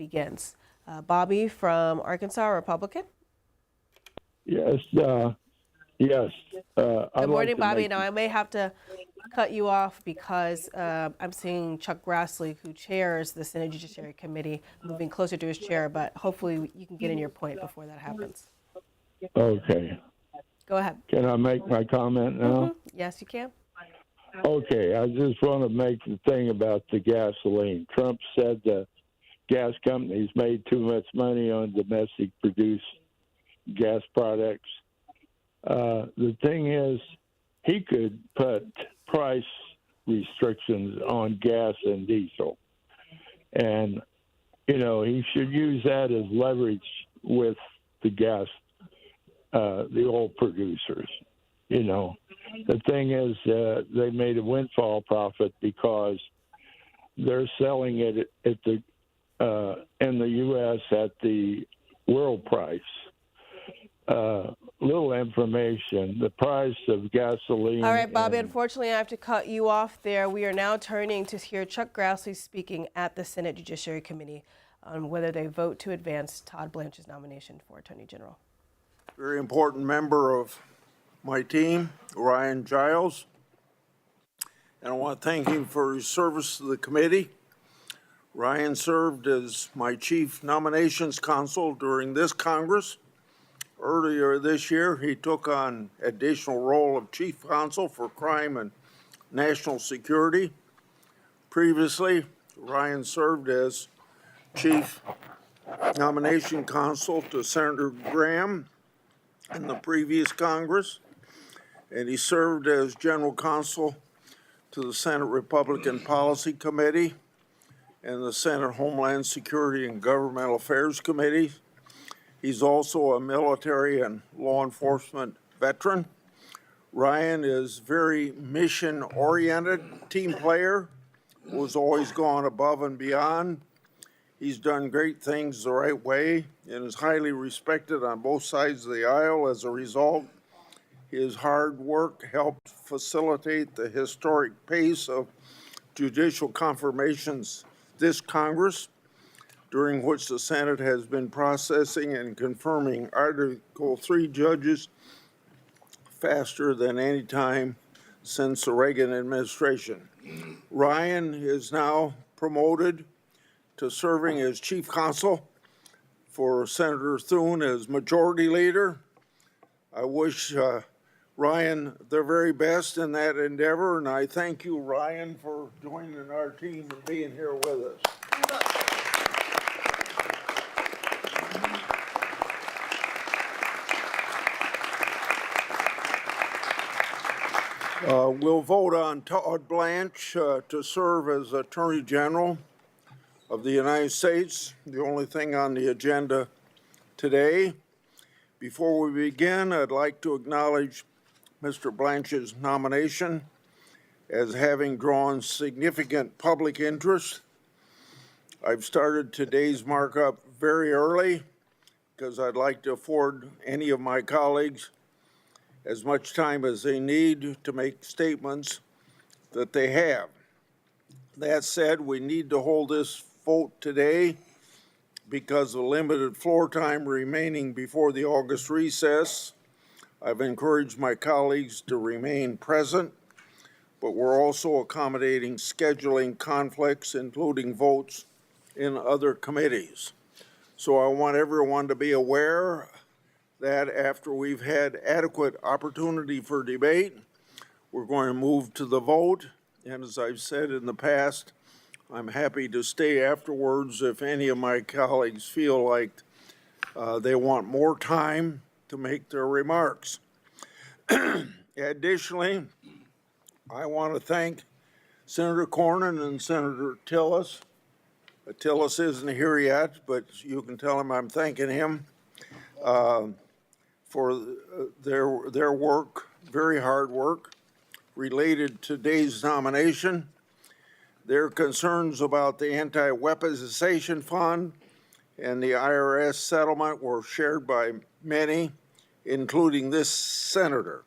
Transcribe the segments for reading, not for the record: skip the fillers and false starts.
begins. Bobby from Arkansas, Republican. Yes, yes. Good morning, Bobby. Now, I may have to cut you off because I'm seeing Chuck Grassley, who chairs the Senate Judiciary Committee, moving closer to his chair, but hopefully you can get in your point before that happens. Okay. Go ahead. Can I make my comment now? Yes, you can. Okay, I just want to make the thing about the gasoline. Trump said the gas companies made too much money on domestic produced gas products. The thing is, he could put price restrictions on gas and diesel. And, you know, he should use that as leverage with the gas, the oil producers. You know, the thing is, they made a windfall profit because they're selling it at the in the U.S. at the world price. Little information, the price of gasoline. All right, Bobby, unfortunately, I have to cut you off there. We are now turning to hear Chuck Grassley speaking at the Senate Judiciary Committee on whether they vote to advance Todd Blanche's nomination for Attorney General. Very important member of my team, Ryan Giles, and I want to thank him for his service to the committee. Ryan served as my chief nominations counsel during this Congress. Earlier this year, he took on additional role of chief counsel for crime and national security. Previously, Ryan served as chief nomination counsel to Senator Graham in the previous Congress, and he served as general counsel to the Senate Republican Policy Committee and the Senate Homeland Security and Governmental Affairs Committee. He's also a military and law enforcement veteran. Ryan is very mission-oriented team player, who's always gone above and beyond. He's done great things the right way and is highly respected on both sides of the aisle. As a result, his hard work helped facilitate the historic pace of judicial confirmations this Congress, during which the Senate has been processing and confirming Article III judges faster than any time since the Reagan administration. Ryan is now promoted to serving as chief counsel for Senator Thune as majority leader. I wish Ryan the very best in that endeavor, and I thank you, Ryan, for joining our team and being here with us. We'll vote on Todd Blanche to serve as Attorney General of the United States, the only thing on the agenda today. Before we begin, I'd like to acknowledge Mr. Blanche's nomination as having drawn significant public interest. I've started today's markup very early because I'd like to afford any of my colleagues as much time as they need to make statements that they have. That said, we need to hold this vote today because of limited floor time remaining before the August recess. I've encouraged my colleagues to remain present, but we're also accommodating scheduling conflicts, including votes in other committees. So I want everyone to be aware that after we've had adequate opportunity for debate, we're going to move to the vote. And as I've said in the past, I'm happy to stay afterwards if any of my colleagues feel like they want more time to make their remarks. Additionally, I want to thank Senator Cornyn and Senator Tillis. Tillis isn't here yet, but you can tell him I'm thanking him for their work, very hard work, related to today's nomination. Their concerns about the anti-weaponization fund and the IRS settlement were shared by many, including this senator.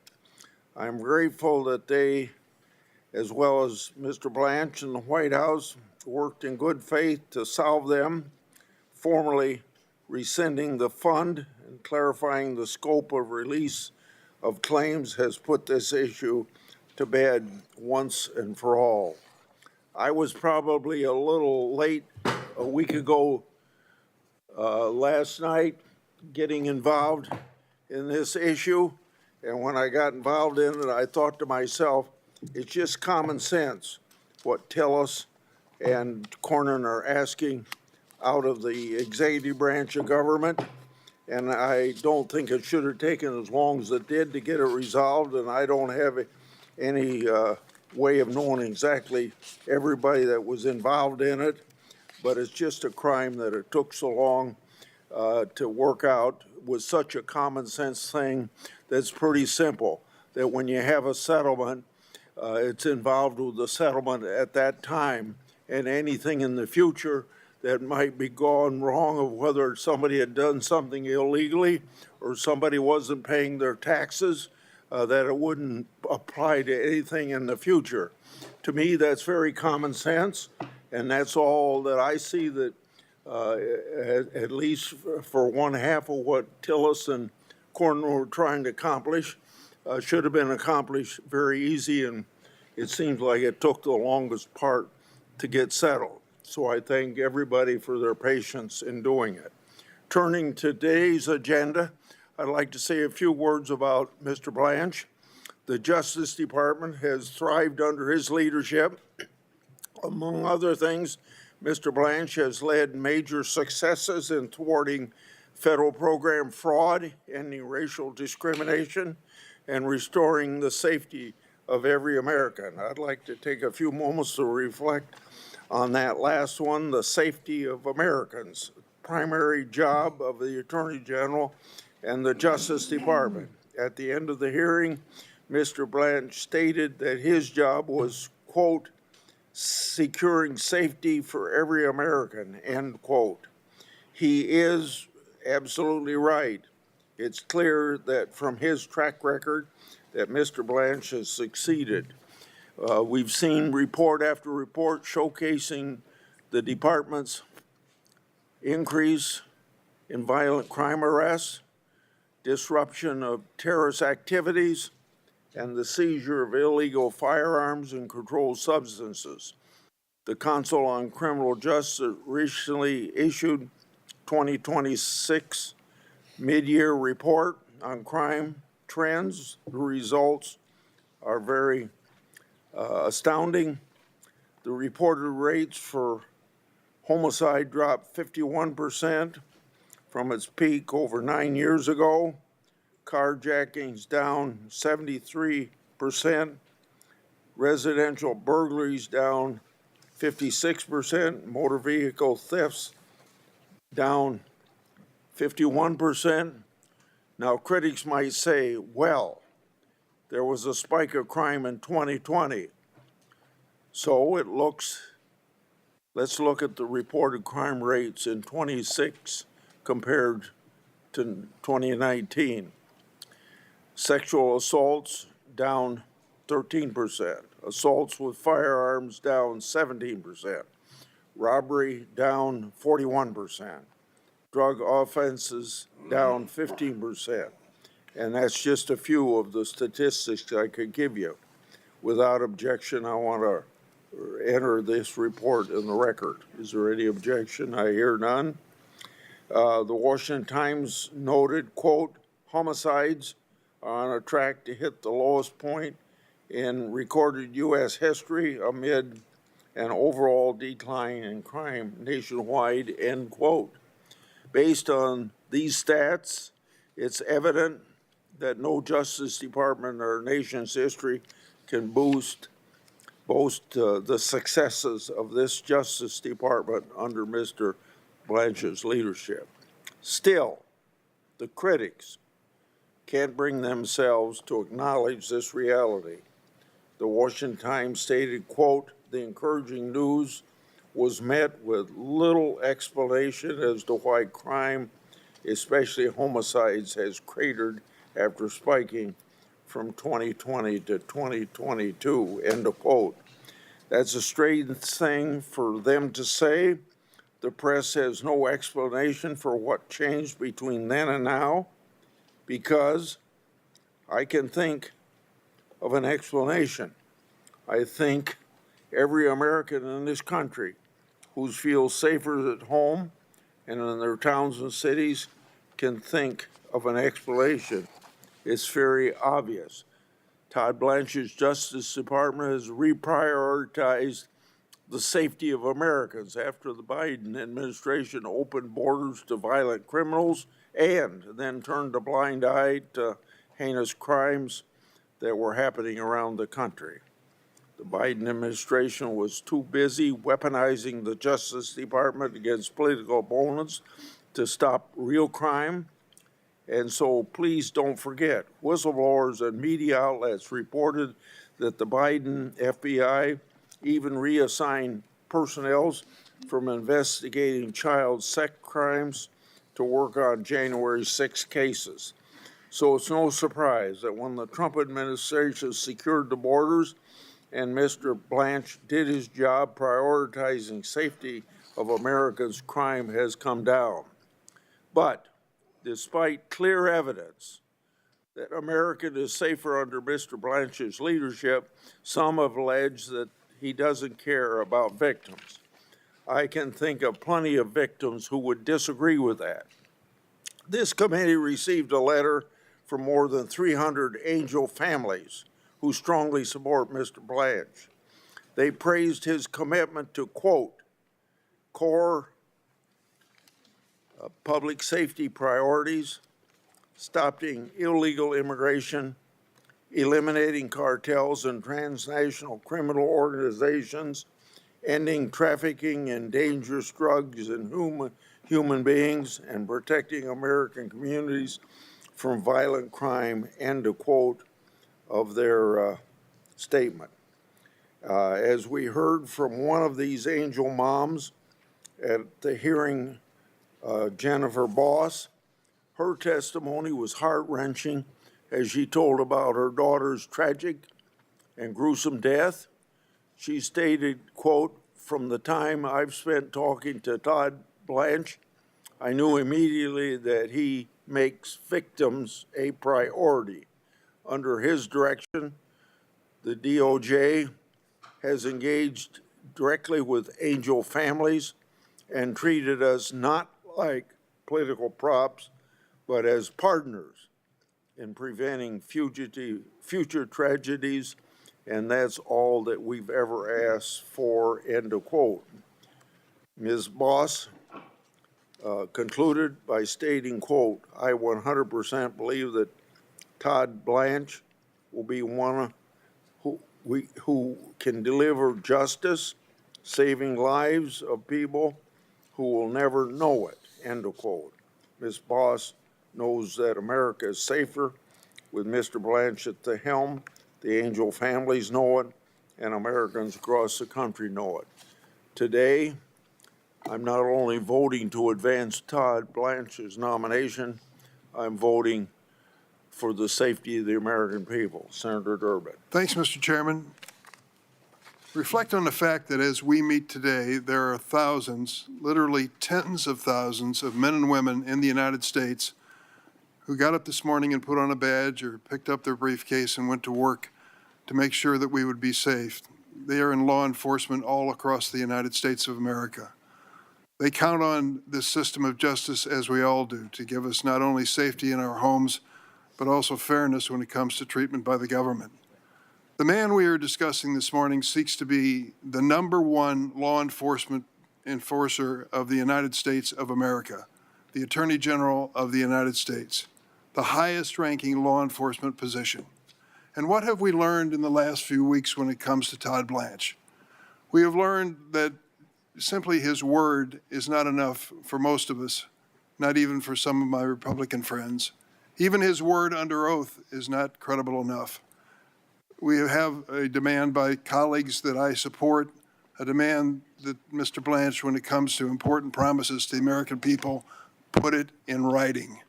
I'm grateful that they, as well as Mr. Blanche and the White House, worked in good faith to solve them formally rescinding the fund and clarifying the scope of release of claims has put this issue to bed once and for all. I was probably a little late a week ago last night getting involved in this issue, and when I got involved in it, I thought to myself, it's just common sense what Tillis and Cornyn are asking out of the executive branch of government, and I don't think it should have taken as long as it did to get it resolved, and I don't have any way of knowing exactly everybody that was involved in it, but it's just a crime that it took so long to work out with such a common sense thing that's pretty simple, that when you have a settlement, it's involved with the settlement at that time, and anything in the future that might be gone wrong, of whether somebody had done something illegally or somebody wasn't paying their taxes, that it wouldn't apply to anything in the future. To me, that's very common sense, and that's all that I see that at least for one half of what Tillis and Cornyn were trying to accomplish, should have been accomplished very easy, and it seems like it took the longest part to get settled. So I thank everybody for their patience in doing it. Turning to today's agenda, I'd like to say a few words about Mr. Blanche. The Justice Department has thrived under his leadership. Among other things, Mr. Blanche has led major successes in thwarting federal program fraud, ending racial discrimination, and restoring the safety of every American. I'd like to take a few moments to reflect on that last one, the safety of Americans, primary job of the Attorney General and the Justice Department. At the end of the hearing, Mr. Blanche stated that his job was, quote, securing safety for every American, end quote. He is absolutely right. It's clear that from his track record that Mr. Blanche has succeeded. We've seen report after report showcasing the department's increase in violent crime arrests, disruption of terrorist activities, and the seizure of illegal firearms and controlled substances. The Council on Criminal Justice recently issued 2026 mid-year report on crime trends. The results are very astounding. The reported rates for homicide dropped 51% from its peak over 9 years ago. Carjackings down 73%. Residential burglaries down 56%. Motor vehicle thefts down 51%. Now, critics might say, well, there was a spike of crime in 2020. So let's look at the reported crime rates in 26 compared to 2019. Sexual assaults down 13%. Assaults with firearms down 17%. Robbery down 41%. Drug offenses down 15%. And that's just a few of the statistics I could give you. Without objection, I want to enter this report in the record. Is there any objection? I hear none. The Washington Times noted, quote, homicides are on a track to hit the lowest point in recorded U.S. history amid an overall decline in crime nationwide, end quote. Based on these stats, it's evident that no Justice Department in our nation's history can boast the successes of this Justice Department under Mr. Blanche's leadership. Still, the critics can't bring themselves to acknowledge this reality. The Washington Times stated, quote, the encouraging news was met with little explanation as to why crime, especially homicides, has cratered after spiking from 2020 to 2022, end of quote. That's a strange thing for them to say, The press has no explanation for what changed between then and now, because I can think of an explanation. I think every American in this country who feels safer at home and in their towns and cities can think of an explanation. It's very obvious. Todd Blanche's Justice Department has reprioritized the safety of Americans after the Biden administration opened borders to violent criminals and then turned a blind eye to heinous crimes that were happening around the country. The Biden administration was too busy weaponizing the Justice Department against political opponents to stop real crime. And so please don't forget, whistleblowers and media outlets reported that the Biden FBI even reassigned personnel from investigating child sex crimes to work on January 6 cases. So it's no surprise that when the Trump administration secured the borders and Mr. Blanche did his job prioritizing safety of Americans, crime has come down. But despite clear evidence that America is safer under Mr. Blanche's leadership, some have alleged that he doesn't care about victims. I can think of plenty of victims who would disagree with that. This committee received a letter from more than 300 angel families who strongly support Mr. Blanche. They praised his commitment to, quote, core public safety priorities, stopping illegal immigration, eliminating cartels and transnational criminal organizations, ending trafficking in dangerous drugs and human beings, and protecting American communities from violent crime, end of quote of their statement. As we heard from one of these angel moms at the hearing, Jennifer Boss, her testimony was heart-wrenching as she told about her daughter's tragic and gruesome death. She stated, quote, from the time I've spent talking to Todd Blanche, I knew immediately that he makes victims a priority. Under his direction, the DOJ has engaged directly with angel families and treated us not like political props, but as partners in preventing future tragedies, and that's all that we've ever asked for, end of quote. Ms. Boss concluded by stating, quote, I 100% believe that Todd Blanche will be one who can deliver justice, saving lives of people who will never know it, end of quote. Ms. Boss knows that America is safer with Mr. Blanche at the helm. The angel families know it, and Americans across the country know it. Today, I'm not only voting to advance Todd Blanche's nomination, I'm voting for the safety of the American people. Senator Durbin. Thanks, Mr. Chairman. Reflect on the fact that as we meet today, there are thousands, literally tens of thousands of men and women in the United States who got up this morning and put on a badge or picked up their briefcase and went to work to make sure that we would be safe. They are in law enforcement all across the United States of America. They count on this system of justice, as we all do, to give us not only safety in our homes, but also fairness when it comes to treatment by the government. The man we are discussing this morning seeks to be the #1 law enforcement enforcer of the United States of America, the Attorney General of the United States, the highest ranking law enforcement position. And what have we learned in the last few weeks when it comes to Todd Blanche? We have learned that simply his word is not enough for most of us, not even for some of my Republican friends. Even his word under oath is not credible enough. We have a demand by colleagues that I support, a demand that Mr. Blanche, when it comes to important promises to the American people, put it in writing.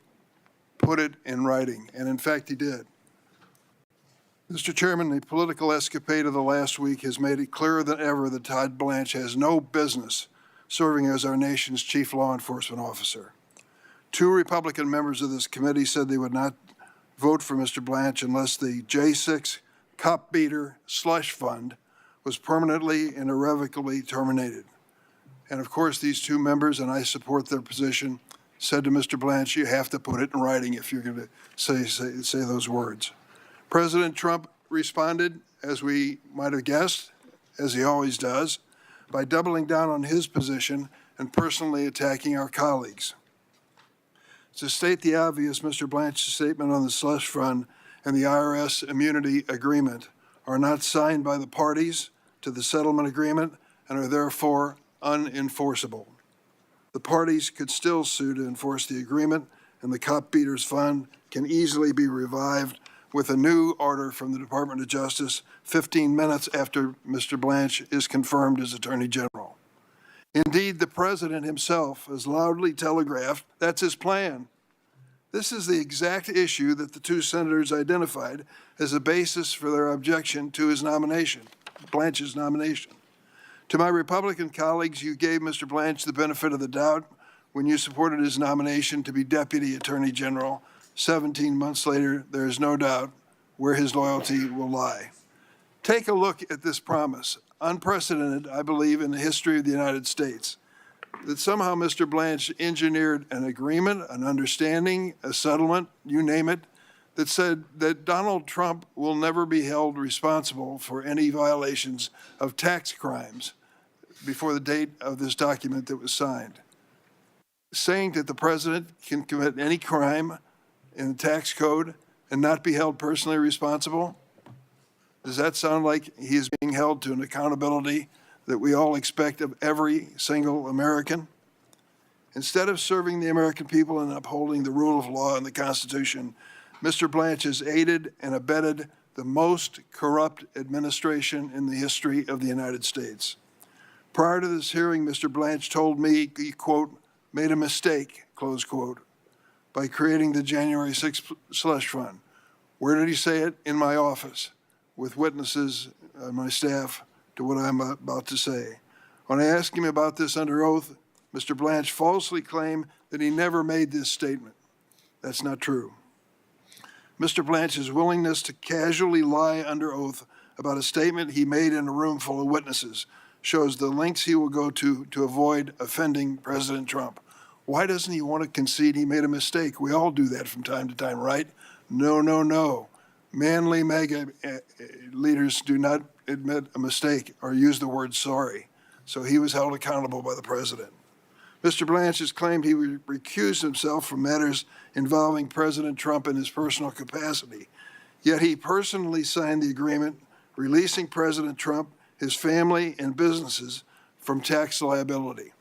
Put it in writing. And in fact, he did. Mr. Chairman, the political escapade of the last week has made it clearer than ever that Todd Blanche has no business serving as our nation's chief law enforcement officer. 2 Republican members of this committee said they would not vote for Mr. Blanche unless the J6 cop beater slush fund was permanently and irrevocably terminated. And of course, these 2 members, and I support their position, said to Mr. Blanche, you have to put it in writing if you're going to say those words. President Trump responded, as we might have guessed, as he always does, by doubling down on his position and personally attacking our colleagues. To state the obvious, Mr. Blanche's statement on the slush fund and the IRS immunity agreement are not signed by the parties to the settlement agreement and are therefore unenforceable. The parties could still sue to enforce the agreement, and the cop beaters fund can easily be revived with a new order from the Department of Justice 15 minutes after Mr. Blanche is confirmed as Attorney General. Indeed, the President himself has loudly telegraphed that's his plan. This is the exact issue that the 2 senators identified as a basis for their objection to his nomination, Blanche's nomination. To my Republican colleagues, you gave Mr. Blanche the benefit of the doubt when you supported his nomination to be Deputy Attorney General. 17 months later, there is no doubt where his loyalty will lie. Take a look at this promise, unprecedented, I believe, in the history of the United States, that somehow Mr. Blanche engineered an agreement, an understanding, a settlement, you name it, that said that Donald Trump will never be held responsible for any violations of tax crimes before the date of this document that was signed. Saying that the president can commit any crime in the tax code and not be held personally responsible? Does that sound like he is being held to an accountability that we all expect of every single American? Instead of serving the American people and upholding the rule of law and the Constitution, Mr. Blanche has aided and abetted the most corrupt administration in the history of the United States. Prior to this hearing, Mr. Blanche told me he, quote, made a mistake, close quote, by creating the January 6th slush fund. Where did he say it? In my office, with witnesses, my staff, to what I'm about to say. When I asked him about this under oath, Mr. Blanche falsely claimed that he never made this statement. That's not true. Mr. Blanche's willingness to casually lie under oath about a statement he made in a room full of witnesses shows the lengths he will go to avoid offending President Trump. Why doesn't he want to concede he made a mistake? We all do that from time to time, right? No, no, no. Manly MAGA leaders do not admit a mistake or use the word sorry. So he was held accountable by the president. Mr. Blanche has claimed he recused himself from matters involving President Trump in his personal capacity. Yet he personally signed the agreement releasing President Trump, his family, and businesses from tax liability.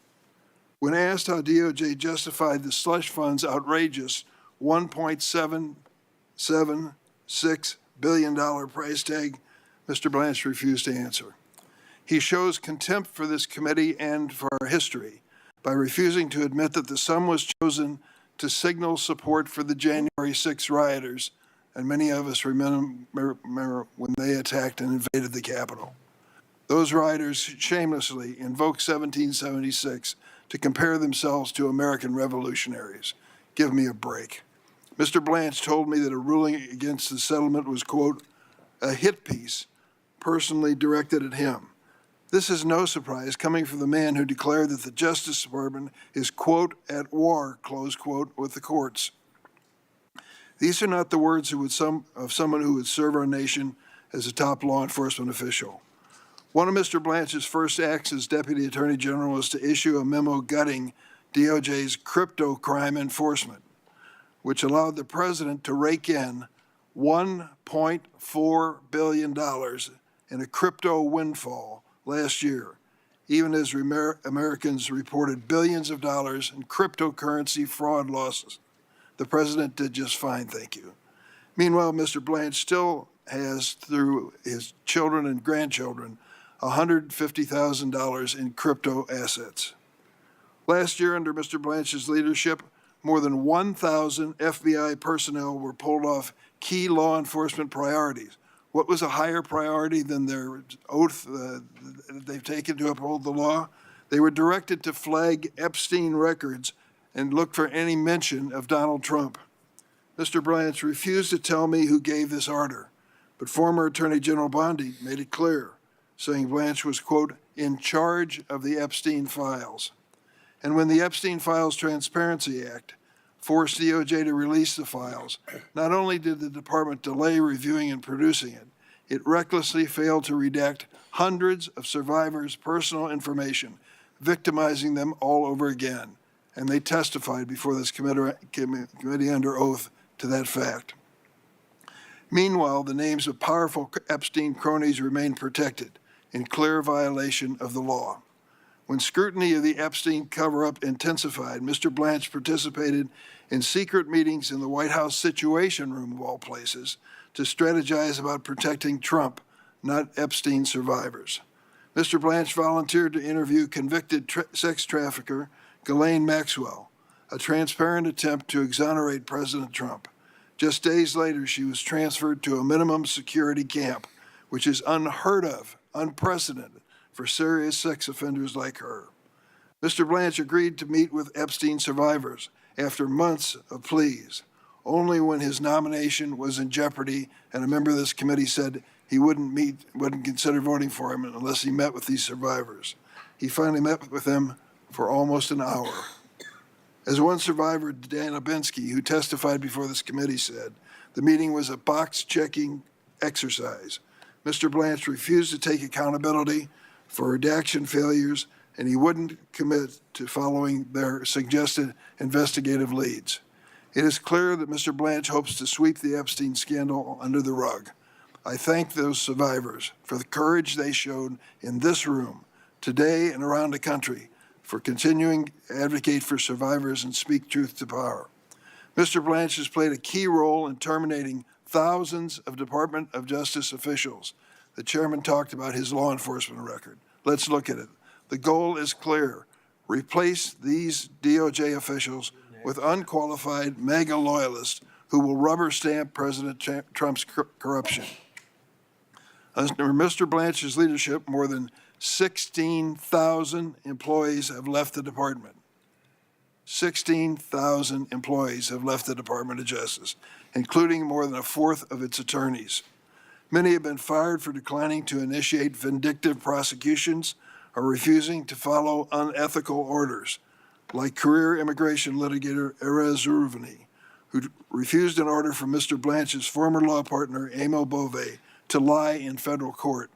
When asked how DOJ justified the slush fund's outrageous $1.776 billion price tag, Mr. Blanche refused to answer. He shows contempt for this committee and for our history by refusing to admit that the sum was chosen to signal support for the January 6 rioters, and many of us remember when they attacked and invaded the Capitol. Those rioters shamelessly invoked 1776 to compare themselves to American revolutionaries. Give me a break. Mr. Blanche told me that a ruling against the settlement was, quote, a hit piece personally directed at him. This is no surprise coming from the man who declared that the Justice Department is, quote, at war, close quote, with the courts. These are not the words of someone who would serve our nation as a top law enforcement official. One of Mr. Blanche's first acts as Deputy Attorney General was to issue a memo gutting DOJ's crypto crime enforcement, which allowed the president to rake in $1.4 billion in a crypto windfall last year, even as Americans reported billions of dollars in cryptocurrency fraud losses. The president did just fine, thank you. Meanwhile, Mr. Blanche still has, through his children and grandchildren, $150,000 in crypto assets. Last year, under Mr. Blanche's leadership, more than 1,000 FBI personnel were pulled off key law enforcement priorities. What was a higher priority than their oath that they've taken to uphold the law? They were directed to flag Epstein records and look for any mention of Donald Trump. Mr. Blanche refused to tell me who gave this order, but former Attorney General Bondi made it clear, saying Blanche was, quote, in charge of the Epstein files. And when the Epstein Files Transparency Act forced DOJ to release the files, not only did the department delay reviewing and producing it, it recklessly failed to redact hundreds of survivors' personal information, victimizing them all over again. And they testified before this committee under oath to that fact. Meanwhile, the names of powerful Epstein cronies remain protected in clear violation of the law. When scrutiny of the Epstein cover-up intensified, Mr. Blanche participated in secret meetings in the White House Situation Room, of all places, to strategize about protecting Trump, not Epstein survivors. Mr. Blanche volunteered to interview convicted sex trafficker Ghislaine Maxwell, a transparent attempt to exonerate President Trump. Just days later, she was transferred to a minimum security camp, which is unheard of, unprecedented for serious sex offenders like her. Mr. Blanche agreed to meet with Epstein survivors after months of pleas, only when his nomination was in jeopardy and a member of this committee said he wouldn't consider voting for him unless he met with these survivors. He finally met with them for almost an hour. As one survivor, Dan Obinsky, who testified before this committee, said, the meeting was a box-checking exercise. Mr. Blanche refused to take accountability for redaction failures, and he wouldn't commit to following their suggested investigative leads. It is clear that Mr. Blanche hopes to sweep the Epstein scandal under the rug. I thank those survivors for the courage they showed in this room today and around the country for continuing to advocate for survivors and speak truth to power. Mr. Blanche has played a key role in terminating thousands of Department of Justice officials. The chairman talked about his law enforcement record. Let's look at it. The goal is clear. Replace these DOJ officials with unqualified MAGA loyalists who will rubber stamp President Trump's corruption. Under Mr. Blanche's leadership, more than 16,000 employees have left the department. 16,000 employees have left the Department of Justice, including more than a fourth of its attorneys. Many have been fired for declining to initiate vindictive prosecutions or refusing to follow unethical orders, like career immigration litigator Erez Ruvani, who refused an order from Mr. Blanche's former law partner, Emil Bove, to lie in federal court.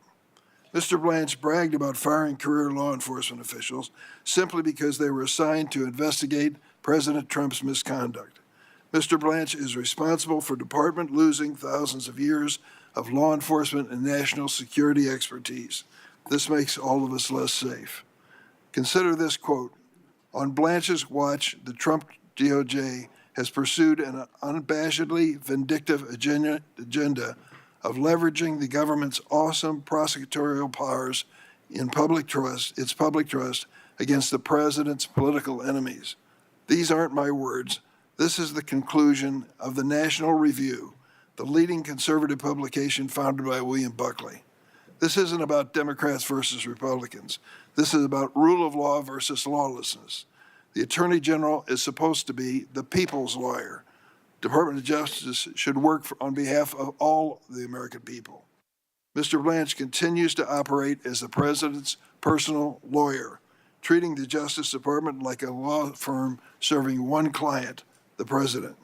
Mr. Blanche bragged about firing career law enforcement officials simply because they were assigned to investigate President Trump's misconduct. Mr. Blanche is responsible for department losing thousands of years of law enforcement and national security expertise. This makes all of us less safe. Consider this quote. On Blanche's watch, the Trump DOJ has pursued an unabashedly vindictive agenda of leveraging the government's awesome prosecutorial powers in its public trust against the president's political enemies. These aren't my words. This is the conclusion of the National Review, the leading conservative publication founded by William Buckley. This isn't about Democrats versus Republicans. This is about rule of law versus lawlessness. The Attorney General is supposed to be the people's lawyer. Department of Justice should work on behalf of all the American people. Mr. Blanche continues to operate as the president's personal lawyer, treating the Justice Department like a law firm serving one client, the president.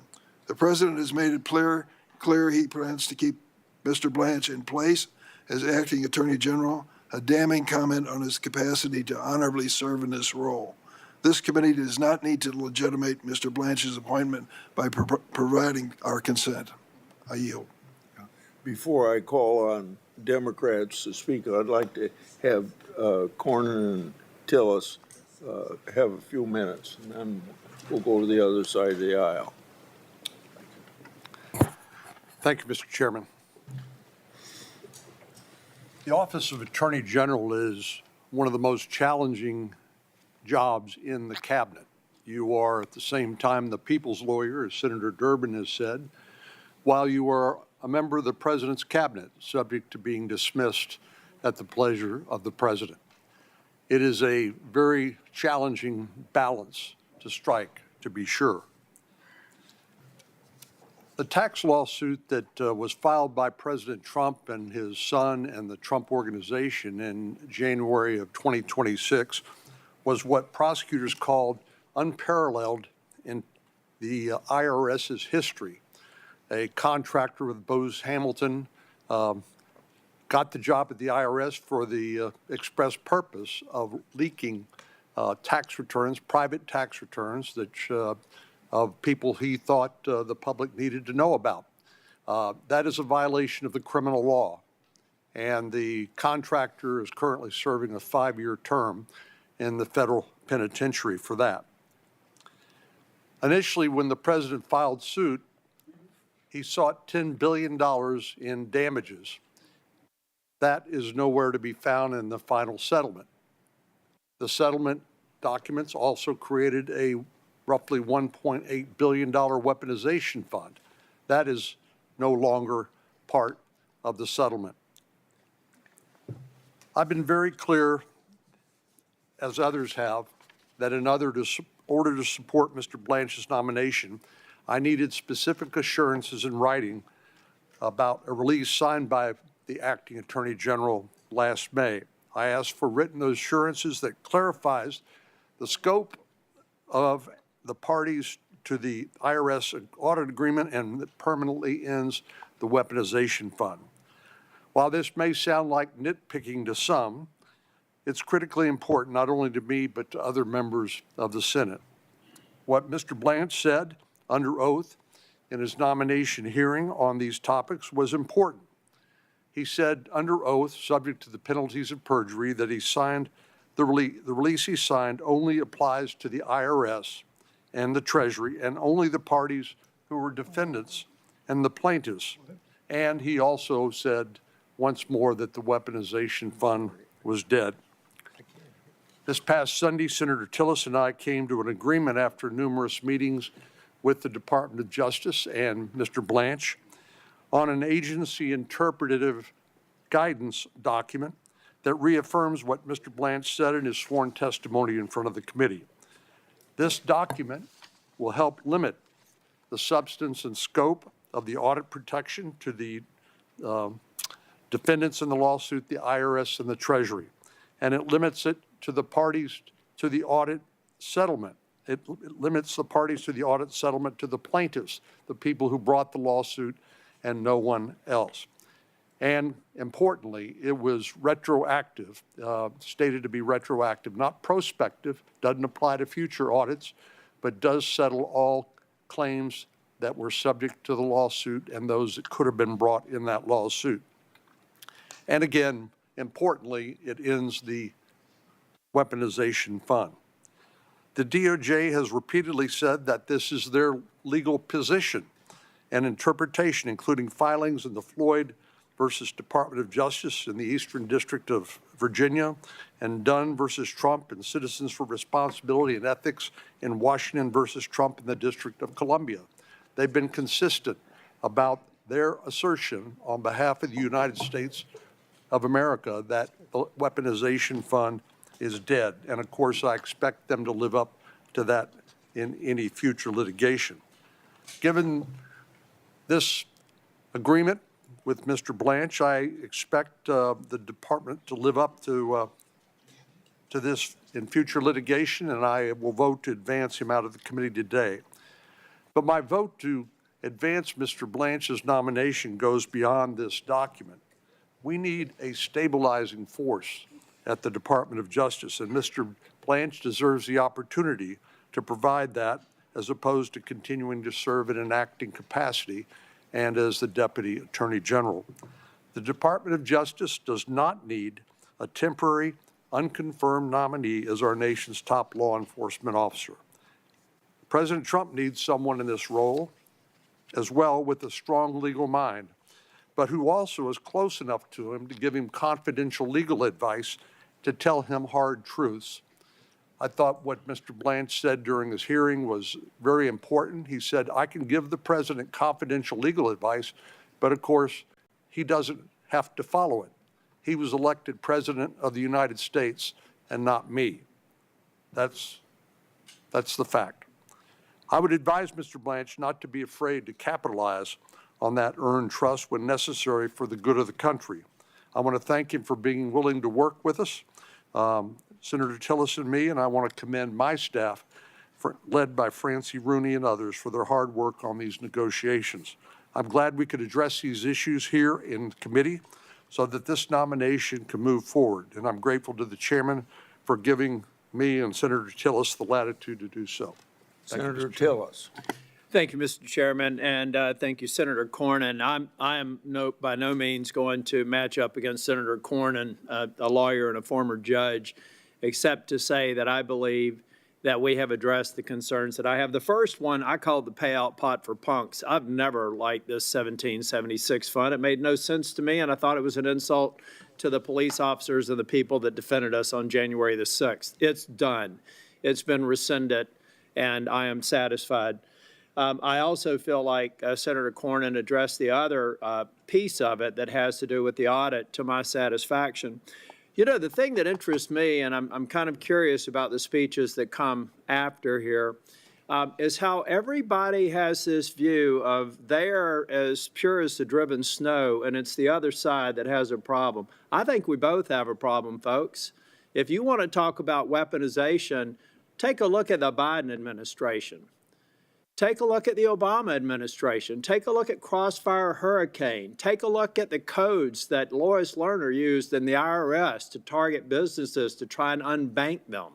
The president has made it clear he plans to keep Mr. Blanche in place as acting Attorney General, a damning comment on his capacity to honorably serve in this role. This committee does not need to legitimate Mr. Blanche's appointment by providing our consent. I yield. Before I call on Democrats to speak, I'd like to have Cornyn and Tillis have a few minutes, and then we'll go to the other side of the aisle. Thank you, Mr. Chairman. The Office of Attorney General is one of the most challenging jobs in the cabinet. You are at the same time the people's lawyer, as Senator Durbin has said, while you are a member of the president's cabinet, subject to being dismissed at the pleasure of the president. It is a very challenging balance to strike, to be sure. The tax lawsuit that was filed by President Trump and his son and the Trump Organization in January of 2026 was what prosecutors called unparalleled in the IRS's history. A contractor with Bose Hamilton got the job at the IRS for the express purpose of leaking tax returns, private tax returns that of people he thought the public needed to know about. That is a violation of the criminal law, and the contractor is currently serving a 5-year term in the federal penitentiary for that. Initially, when the president filed suit, he sought $10 billion in damages. That is nowhere to be found in the final settlement. The settlement documents also created a roughly $1.8 billion weaponization fund. That is no longer part of the settlement. I've been very clear, as others have, that in order to support Mr. Blanche's nomination, I needed specific assurances in writing about a release signed by the acting Attorney General last May. I asked for written assurances that clarifies the scope of the parties to the IRS audit agreement and that permanently ends the weaponization fund. While this may sound like nitpicking to some, it's critically important not only to me but to other members of the Senate. What Mr. Blanche said under oath in his nomination hearing on these topics was important. He said under oath, subject to the penalties of perjury, that he signed the release he signed only applies to the IRS and the Treasury and only the parties who were defendants and the plaintiffs. And he also said once more that the weaponization fund was dead. This past Sunday, Senator Tillis and I came to an agreement after numerous meetings with the Department of Justice and Mr. Blanche on an agency interpretative guidance document that reaffirms what Mr. Blanche said in his sworn testimony in front of the committee. This document will help limit the substance and scope of the audit protection to the defendants in the lawsuit, the IRS and the Treasury, and it limits it to the parties to the audit settlement. It limits the parties to the audit settlement to the plaintiffs, the people who brought the lawsuit, and no one else. And importantly, it was retroactive, stated to be retroactive, not prospective, doesn't apply to future audits, but does settle all claims that were subject to the lawsuit and those that could have been brought in that lawsuit. And again, importantly, it ends the weaponization fund. The DOJ has repeatedly said that this is their legal position and interpretation, including filings in the Floyd versus Department of Justice in the Eastern District of Virginia, and Dunn versus Trump and Citizens for Responsibility and Ethics in Washington versus Trump in the District of Columbia. They've been consistent about their assertion on behalf of the United States of America that the weaponization fund is dead. And of course, I expect them to live up to that in any future litigation. Given this agreement with Mr. Blanche, I expect the department to live up to this in future litigation, and I will vote to advance him out of the committee today. But my vote to advance Mr. Blanche's nomination goes beyond this document. We need a stabilizing force at the Department of Justice, and Mr. Blanche deserves the opportunity to provide that as opposed to continuing to serve in an acting capacity and as the Deputy Attorney General. The Department of Justice does not need a temporary, unconfirmed nominee as our nation's top law enforcement officer. President Trump needs someone in this role as well with a strong legal mind, but who also is close enough to him to give him confidential legal advice to tell him hard truths. I thought what Mr. Blanche said during his hearing was very important. He said, I can give the president confidential legal advice, but of course, he doesn't have to follow it. He was elected president of the United States, and not me. That's the fact. I would advise Mr. Blanche not to be afraid to capitalize on that earned trust when necessary for the good of the country. I want to thank him for being willing to work with us, Senator Tillis and me, and I want to commend my staff, led by Francie Rooney and others, for their hard work on these negotiations. I'm glad we could address these issues here in committee so that this nomination can move forward, and I'm grateful to the chairman for giving me and Senator Tillis the latitude to do so. Thank you, Senator Mr. Chairman. Tillis. Thank you, Mr. Chairman, and thank you, Senator Cornyn. I am by no means going to match up against Senator Cornyn, a lawyer and a former judge, except to say that I believe that we have addressed the concerns that I have. The first one I called the payout pot for punks. I've never liked this 1776 fund. It made no sense to me, and I thought it was an insult to the police officers and the people that defended us on January the 6th. It's done. It's been rescinded, and I am satisfied. I also feel like Senator Cornyn addressed the other piece of it that has to do with the audit to my satisfaction. You know, the thing that interests me, and I'm kind of curious about the speeches that come after here, is how everybody has this view of they are as pure as the driven snow, and it's the other side that has a problem. I think we both have a problem, folks. If you want to talk about weaponization, take a look at the Biden administration. Take a look at the Obama administration. Take a look at Crossfire Hurricane. Take a look at the codes that Lois Lerner used in the IRS to target businesses to try and unbank them.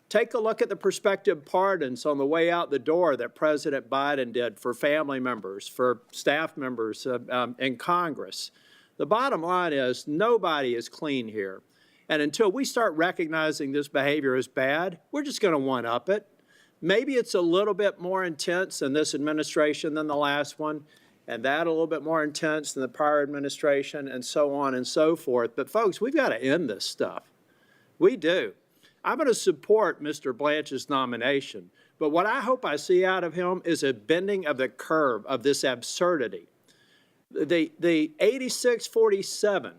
Take a look at the prospective pardons on the way out the door that President Biden did for family members, for staff members in Congress. The bottom line is nobody is clean here. And until we start recognizing this behavior as bad, we're just going to one-up it. Maybe it's a little bit more intense in this administration than the last one, and that a little bit more intense than the prior administration, and so on and so forth. But folks, we've got to end this stuff. We do. I'm going to support Mr. Blanche's nomination, but what I hope I see out of him is a bending of the curve of this absurdity. The 86-47,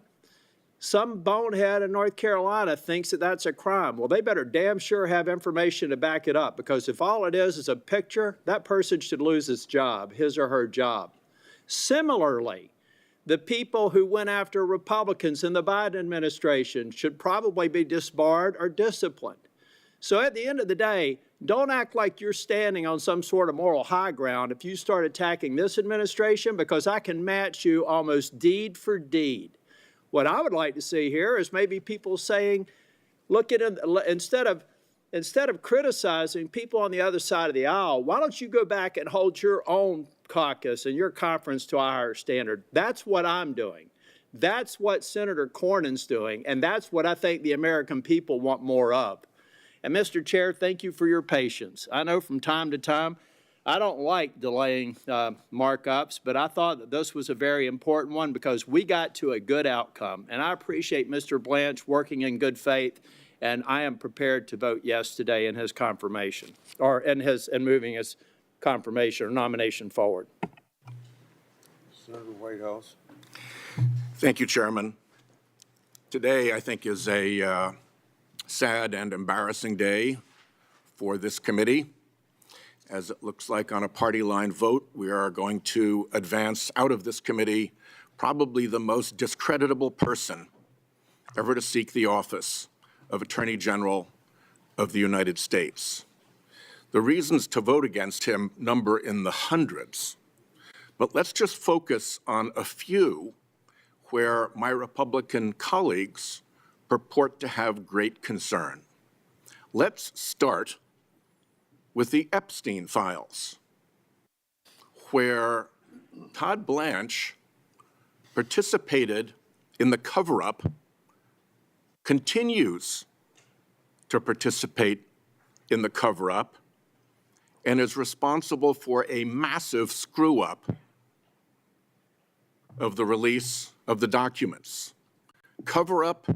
some bonehead in North Carolina thinks that that's a crime. Well, they better damn sure have information to back it up, because if all it is a picture, that person should lose his job, his or her job. Similarly, the people who went after Republicans in the Biden administration should probably be disbarred or disciplined. So at the end of the day, don't act like you're standing on some sort of moral high ground if you start attacking this administration, because I can match you almost deed for deed. What I would like to see here is maybe people saying, look at it, instead of criticizing people on the other side of the aisle, why don't you go back and hold your own caucus and your conference to a higher standard? That's what I'm doing. That's what Senator Cornyn's doing, and that's what I think the American people want more of. And Mr. Chair, thank you for your patience. I know from time to time, I don't like delaying markups, but I thought that this was a very important one because we got to a good outcome. And I appreciate Mr. Blanche working in good faith, and I am prepared to vote yes today in his confirmation, or in moving his confirmation or nomination forward. Senator Whitehouse. Thank you, Chairman. Today, I think, is a sad and embarrassing day for this committee. As it looks like on a party line vote, we are going to advance out of this committee probably the most discreditable person ever to seek the office of Attorney General of the United States. The reasons to vote against him number in the hundreds, but let's just focus on a few where my Republican colleagues purport to have great concern. Let's start with the Epstein files, where Todd Blanche participated in the cover-up, continues to participate in the cover-up, and is responsible for a massive screw-up of the release of the documents. Cover-up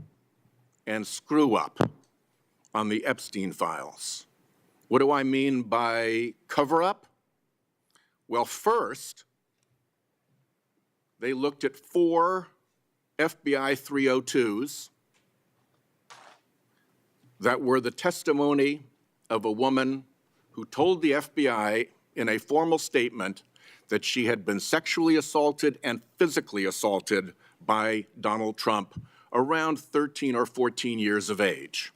and screw-up on the Epstein files. What do I mean by cover-up? Well, first, they looked at 4 FBI 302s, that were the testimony of a woman who told the FBI in a formal statement that she had been sexually assaulted and physically assaulted by Donald Trump around 13 or 14 years of age.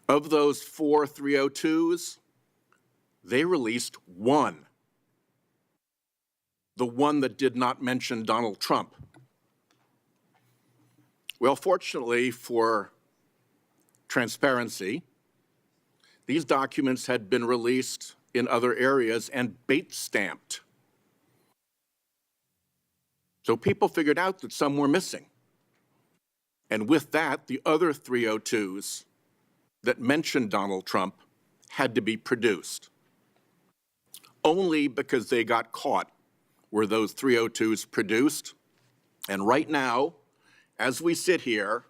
Of those 4 302s, they released one, the one that did not mention Donald Trump. Well, fortunately for transparency, these documents had been released in other areas and bait stamped. So people figured out that some were missing. And with that, the other 302s that mentioned Donald Trump had to be produced. Only because they got caught were those 302s produced. And right now, as we sit here,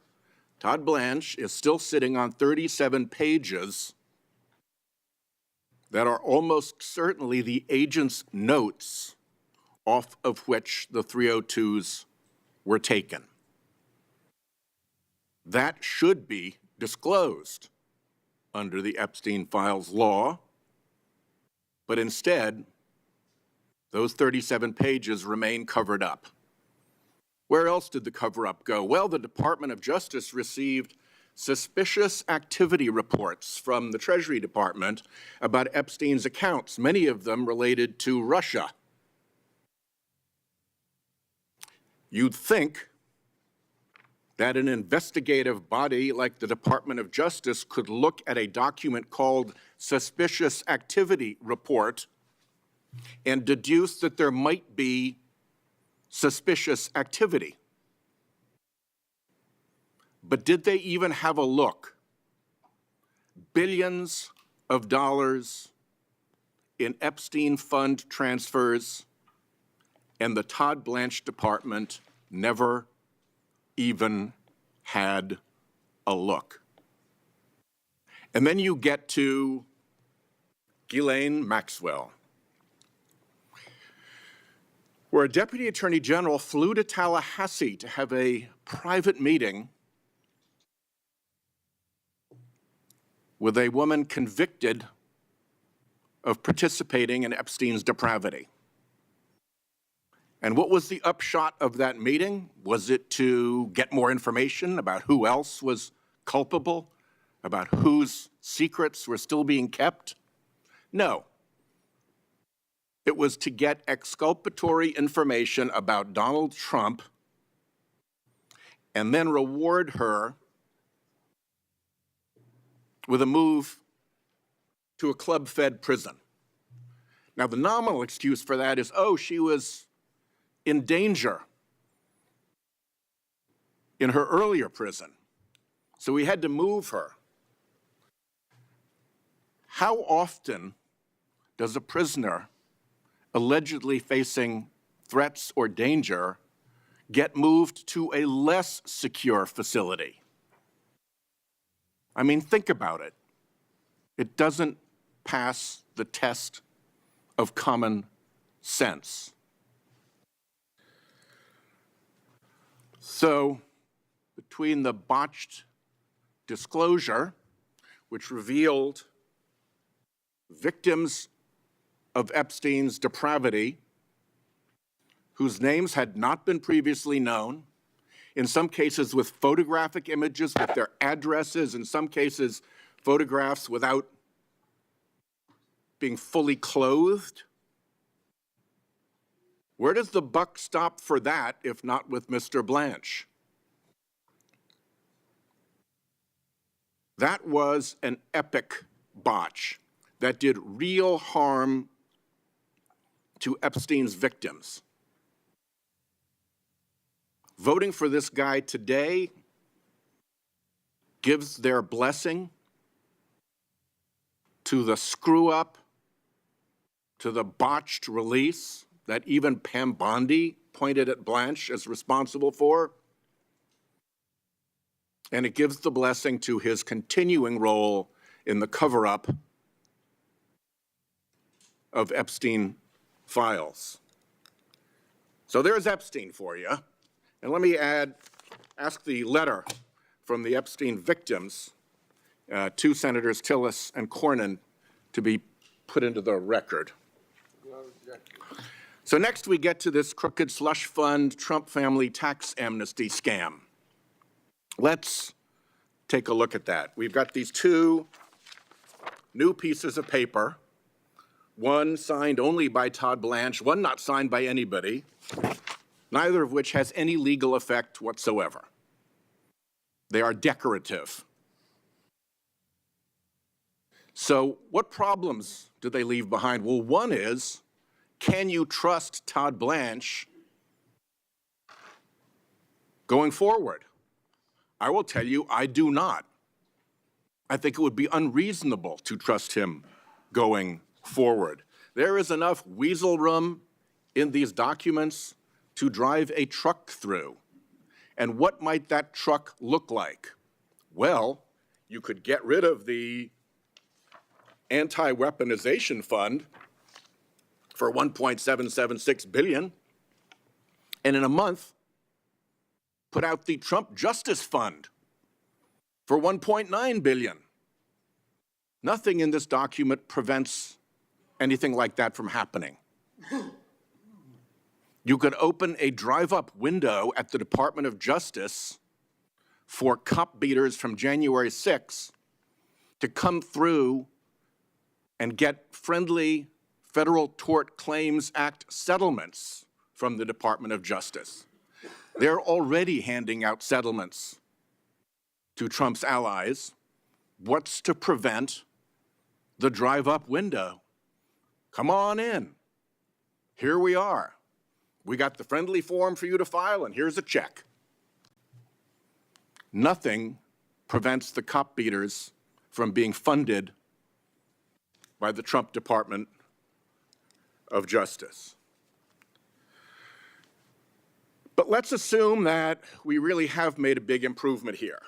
Todd Blanche is still sitting on 37 pages that are almost certainly the agent's notes off of which the 302s were taken. That should be disclosed under the Epstein Files law, but instead, those 37 pages remain covered up. Where else did the cover-up go? Well, the Department of Justice received suspicious activity reports from the Treasury Department about Epstein's accounts, many of them related to Russia. You'd think that an investigative body like the Department of Justice could look at a document called Suspicious Activity Report and deduce that there might be suspicious activity. But did they even have a look? Billions of dollars in Epstein fund transfers, and the Todd Blanche Department never even had a look. And then you get to Ghislaine Maxwell, where a deputy attorney general flew to Tallahassee to have a private meeting with a woman convicted of participating in Epstein's depravity. And what was the upshot of that meeting? Was it to get more information about who else was culpable, about whose secrets were still being kept? No. It was to get exculpatory information about Donald Trump and then reward her with a move to a club-fed prison. Now, the nominal excuse for that is, oh, she was in danger in her earlier prison, so we had to move her. How often does a prisoner allegedly facing threats or danger get moved to a less secure facility? I mean, think about it. It doesn't pass the test of common sense. So, between the botched disclosure, which revealed victims of Epstein's depravity, whose names had not been previously known, in some cases with photographic images with their addresses, in some cases photographs without being fully clothed. Where does the buck stop for that, if not with Mr. Blanche? That was an epic botch that did real harm to Epstein's victims. Voting for this guy today gives their blessing to the screw-up, to the botched release that even Pam Bondi pointed at Blanche as responsible for. And it gives the blessing to his continuing role in the cover-up of Epstein files. So there's Epstein for you. And let me ask the letter from the Epstein victims, to Senators Tillis and Cornyn, to be put into the record. So next we get to this crooked slush fund Trump family tax amnesty scam. Let's take a look at that. We've got these two new pieces of paper, one signed only by Todd Blanche, one not signed by anybody, neither of which has any legal effect whatsoever. They are decorative. So what problems do they leave behind? Well, one is, can you trust Todd Blanche going forward? I will tell you, I do not. I think it would be unreasonable to trust him going forward. There is enough weasel room in these documents to drive a truck through. And what might that truck look like? Well, you could get rid of the anti-weaponization fund for $1.776 billion, and in a month, put out the Trump Justice Fund for $1.9 billion. Nothing in this document prevents anything like that from happening. You could open a drive-up window at the Department of Justice for cop beaters from January 6 to come through and get friendly Federal Tort Claims Act settlements from the Department of Justice. They're already handing out settlements to Trump's allies. What's to prevent the drive-up window? Come on in. Here we are. We got the friendly form for you to file, and here's a check. Nothing prevents the cop beaters from being funded by the Trump Department of Justice. But let's assume that we really have made a big improvement here.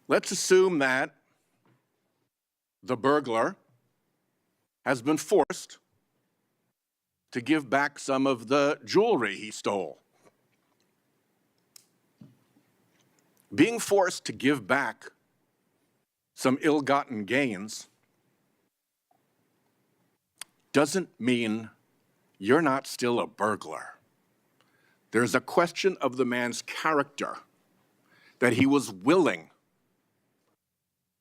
Let's assume that the burglar has been forced to give back some of the jewelry he stole. Being forced to give back some ill-gotten gains doesn't mean you're not still a burglar. There's a question of the man's character, that he was willing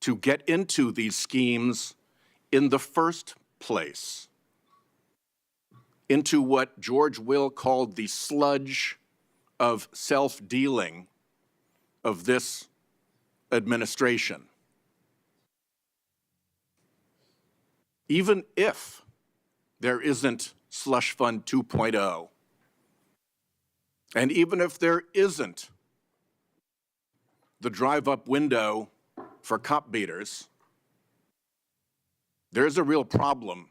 to get into these schemes in the first place, into what George Will called the sludge of self-dealing of this administration. Even if there isn't Slush Fund 2.0, and even if there isn't the drive-up window for cop beaters, there's a real problem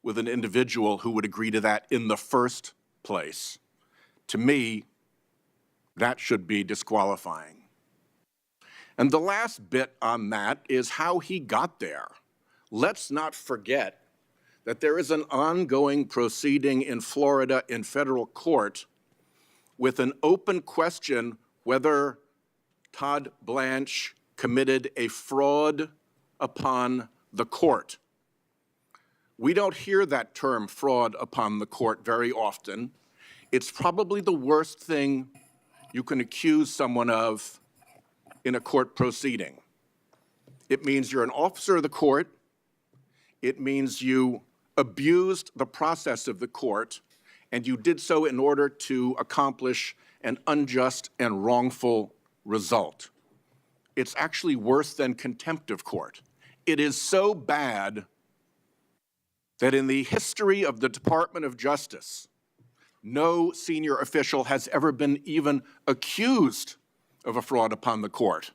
with an individual who would agree to that in the first place. To me, that should be disqualifying. And the last bit on that is how he got there. Let's not forget that there is an ongoing proceeding in Florida in federal court with an open question whether Todd Blanche committed a fraud upon the court. We don't hear that term, fraud upon the court, very often. It's probably the worst thing you can accuse someone of in a court proceeding. It means you're an officer of the court. It means you abused the process of the court, and you did so in order to accomplish an unjust and wrongful result. It's actually worse than contempt of court. It is so bad that in the history of the Department of Justice, no senior official has ever been even accused of a fraud upon the court.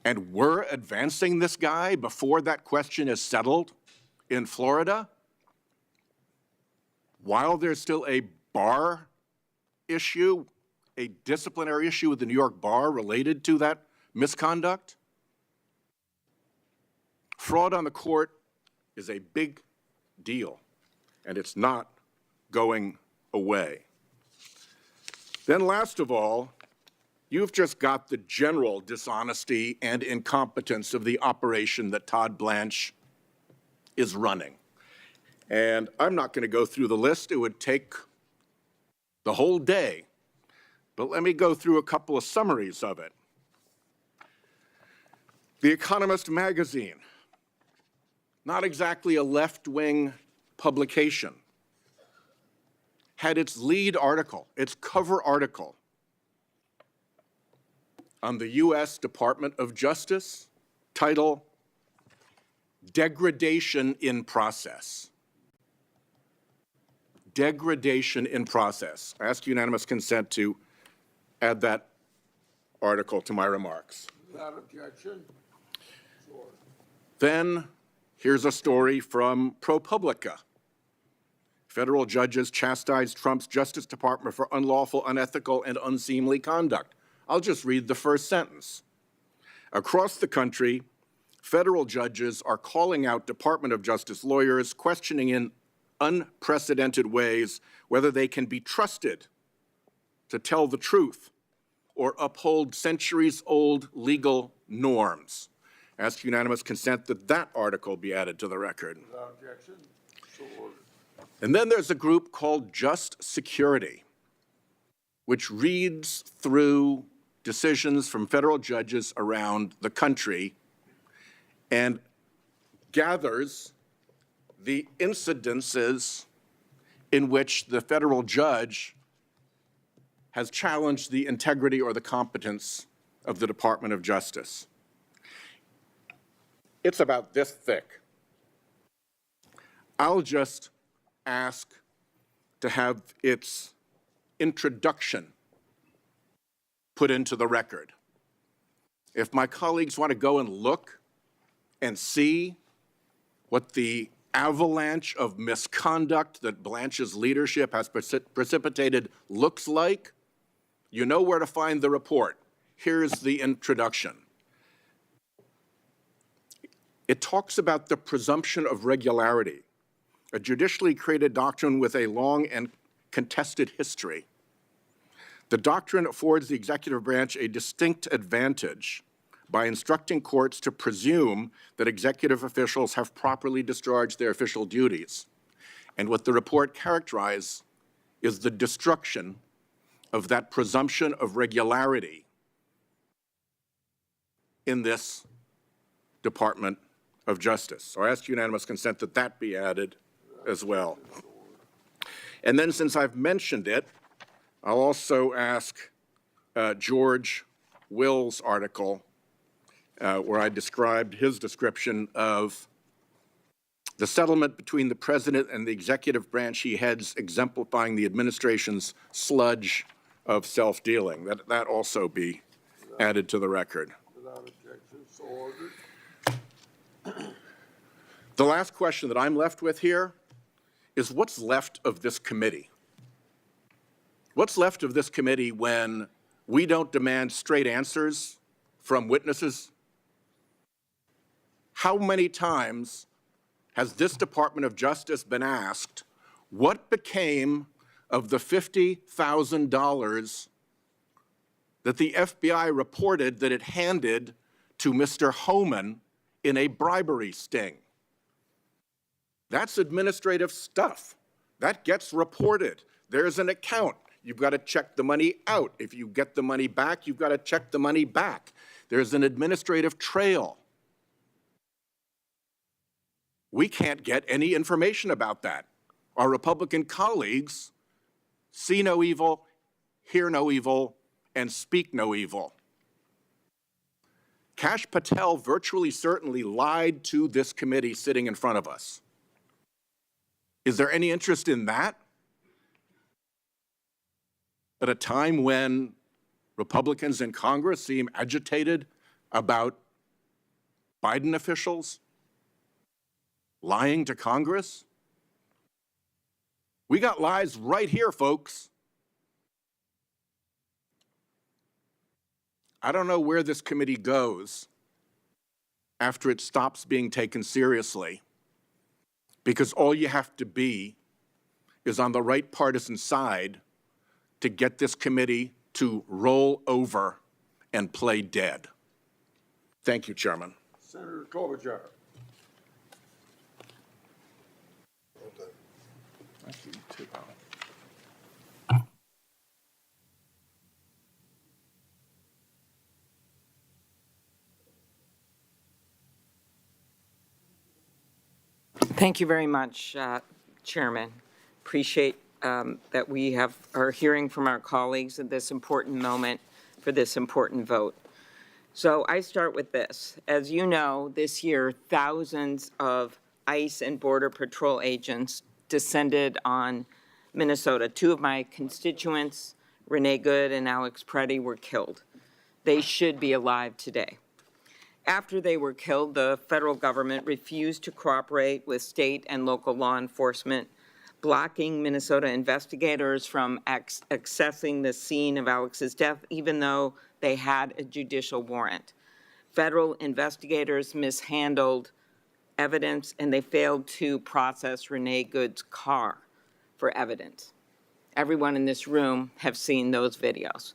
And we're advancing this guy before that question is settled in Florida, while there's still a bar issue, a disciplinary issue with the New York bar related to that misconduct. Fraud on the court is a big deal, and it's not going away. Then last of all, you've just got the general dishonesty and incompetence of the operation that Todd Blanche is running. And I'm not going to go through the list. It would take the whole day. But let me go through a couple of summaries of it. The Economist magazine, not exactly a left-wing publication, had its lead article, its cover article, on the U.S. Department of Justice, title, Degradation in Process. Degradation in process. I ask unanimous consent to add that article to my remarks. Without objection. Then here's a story from ProPublica. Federal judges chastised Trump's Justice Department for unlawful, unethical, and unseemly conduct. I'll just read the first sentence. Across the country, federal judges are calling out Department of Justice lawyers, questioning in unprecedented ways whether they can be trusted to tell the truth or uphold centuries-old legal norms. Ask unanimous consent that that article be added to the record. Without objection. So ordered. And then there's a group called Just Security, which reads through decisions from federal judges around the country and gathers the incidences in which the federal judge has challenged the integrity or the competence of the Department of Justice. It's about this thick. I'll just ask to have its introduction put into the record. If my colleagues want to go and look and see what the avalanche of misconduct that Blanche's leadership has precipitated looks like, you know where to find the report. Here's the introduction. It talks about the presumption of regularity, a judicially created doctrine with a long and contested history. The doctrine affords the executive branch a distinct advantage by instructing courts to presume that executive officials have properly discharged their official duties. And what the report characterizes is the destruction of that presumption of regularity in this Department of Justice. So I ask unanimous consent that that be added as well. And then, since I've mentioned it, I'll also ask George Will's article where I described his description of the settlement between the president and the executive branch he heads, exemplifying the administration's sludge of self-dealing. That also be added to the record. Without objection. So ordered. The last question that I'm left with here is what's left of this committee? What's left of this committee when we don't demand straight answers from witnesses? How many times has this Department of Justice been asked what became of the $50,000 that the FBI reported that it handed to Mr. Homan in a bribery sting? That's administrative stuff. That gets reported. There's an account. You've got to check the money out. If you get the money back, you've got to check the money back. There's an administrative trail. We can't get any information about that. Our Republican colleagues see no evil, hear no evil, and speak no evil. Kash Patel virtually certainly lied to this committee sitting in front of us. Is there any interest in that? At a time when Republicans in Congress seem agitated about Biden officials lying to Congress? We got lies right here, folks. I don't know where this committee goes after it stops being taken seriously, because all you have to be is on the right partisan side to get this committee to roll over and play dead. Thank you, Chairman. Senator Klobuchar. Thank you very much, Chairman. Appreciate that we are hearing from our colleagues at this important moment for this important vote. So I start with this. As you know, this year, thousands of ICE and Border Patrol agents descended on Minnesota. Two of my constituents, Renee Good and Alex Preddy, were killed. They should be alive today. After they were killed, the federal government refused to cooperate with state and local law enforcement, blocking Minnesota investigators from accessing the scene of Alex's death, even though they had a judicial warrant. Federal investigators mishandled evidence, and they failed to process Renee Good's car for evidence. Everyone in this room have seen those videos.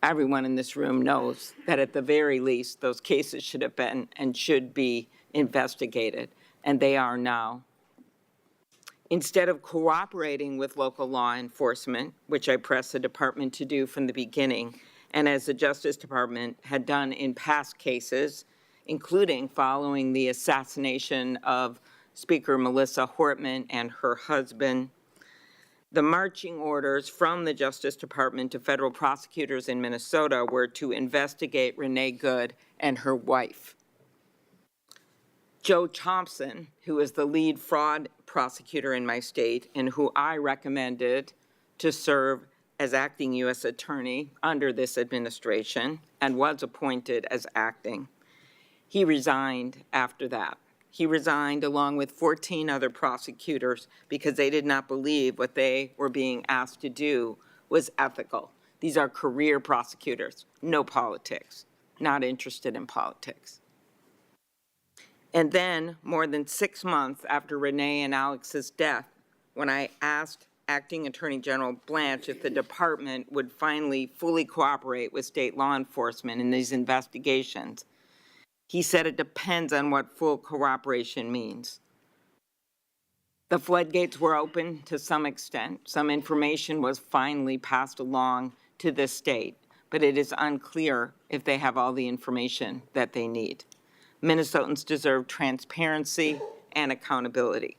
Everyone in this room knows that at the very least, those cases should have been and should be investigated, and they are now. Instead of cooperating with local law enforcement, which I pressed the department to do from the beginning, and as the Justice Department had done in past cases, including following the assassination of Speaker Melissa Hortman and her husband, the marching orders from the Justice Department to federal prosecutors in Minnesota were to investigate Renee Good and her wife. Joe Thompson, who is the lead fraud prosecutor in my state and who I recommended to serve as acting U.S. attorney under this administration and was appointed as acting, he resigned after that. He resigned along with 14 other prosecutors because they did not believe what they were being asked to do was ethical. These are career prosecutors, no politics, not interested in politics. And then, more than 6 months after Renee and Alex's death, when I asked Acting Attorney General Blanche if the department would finally fully cooperate with state law enforcement in these investigations, he said it depends on what full cooperation means. The floodgates were open to some extent. Some information was finally passed along to the state, but it is unclear if they have all the information that they need. Minnesotans deserve transparency and accountability,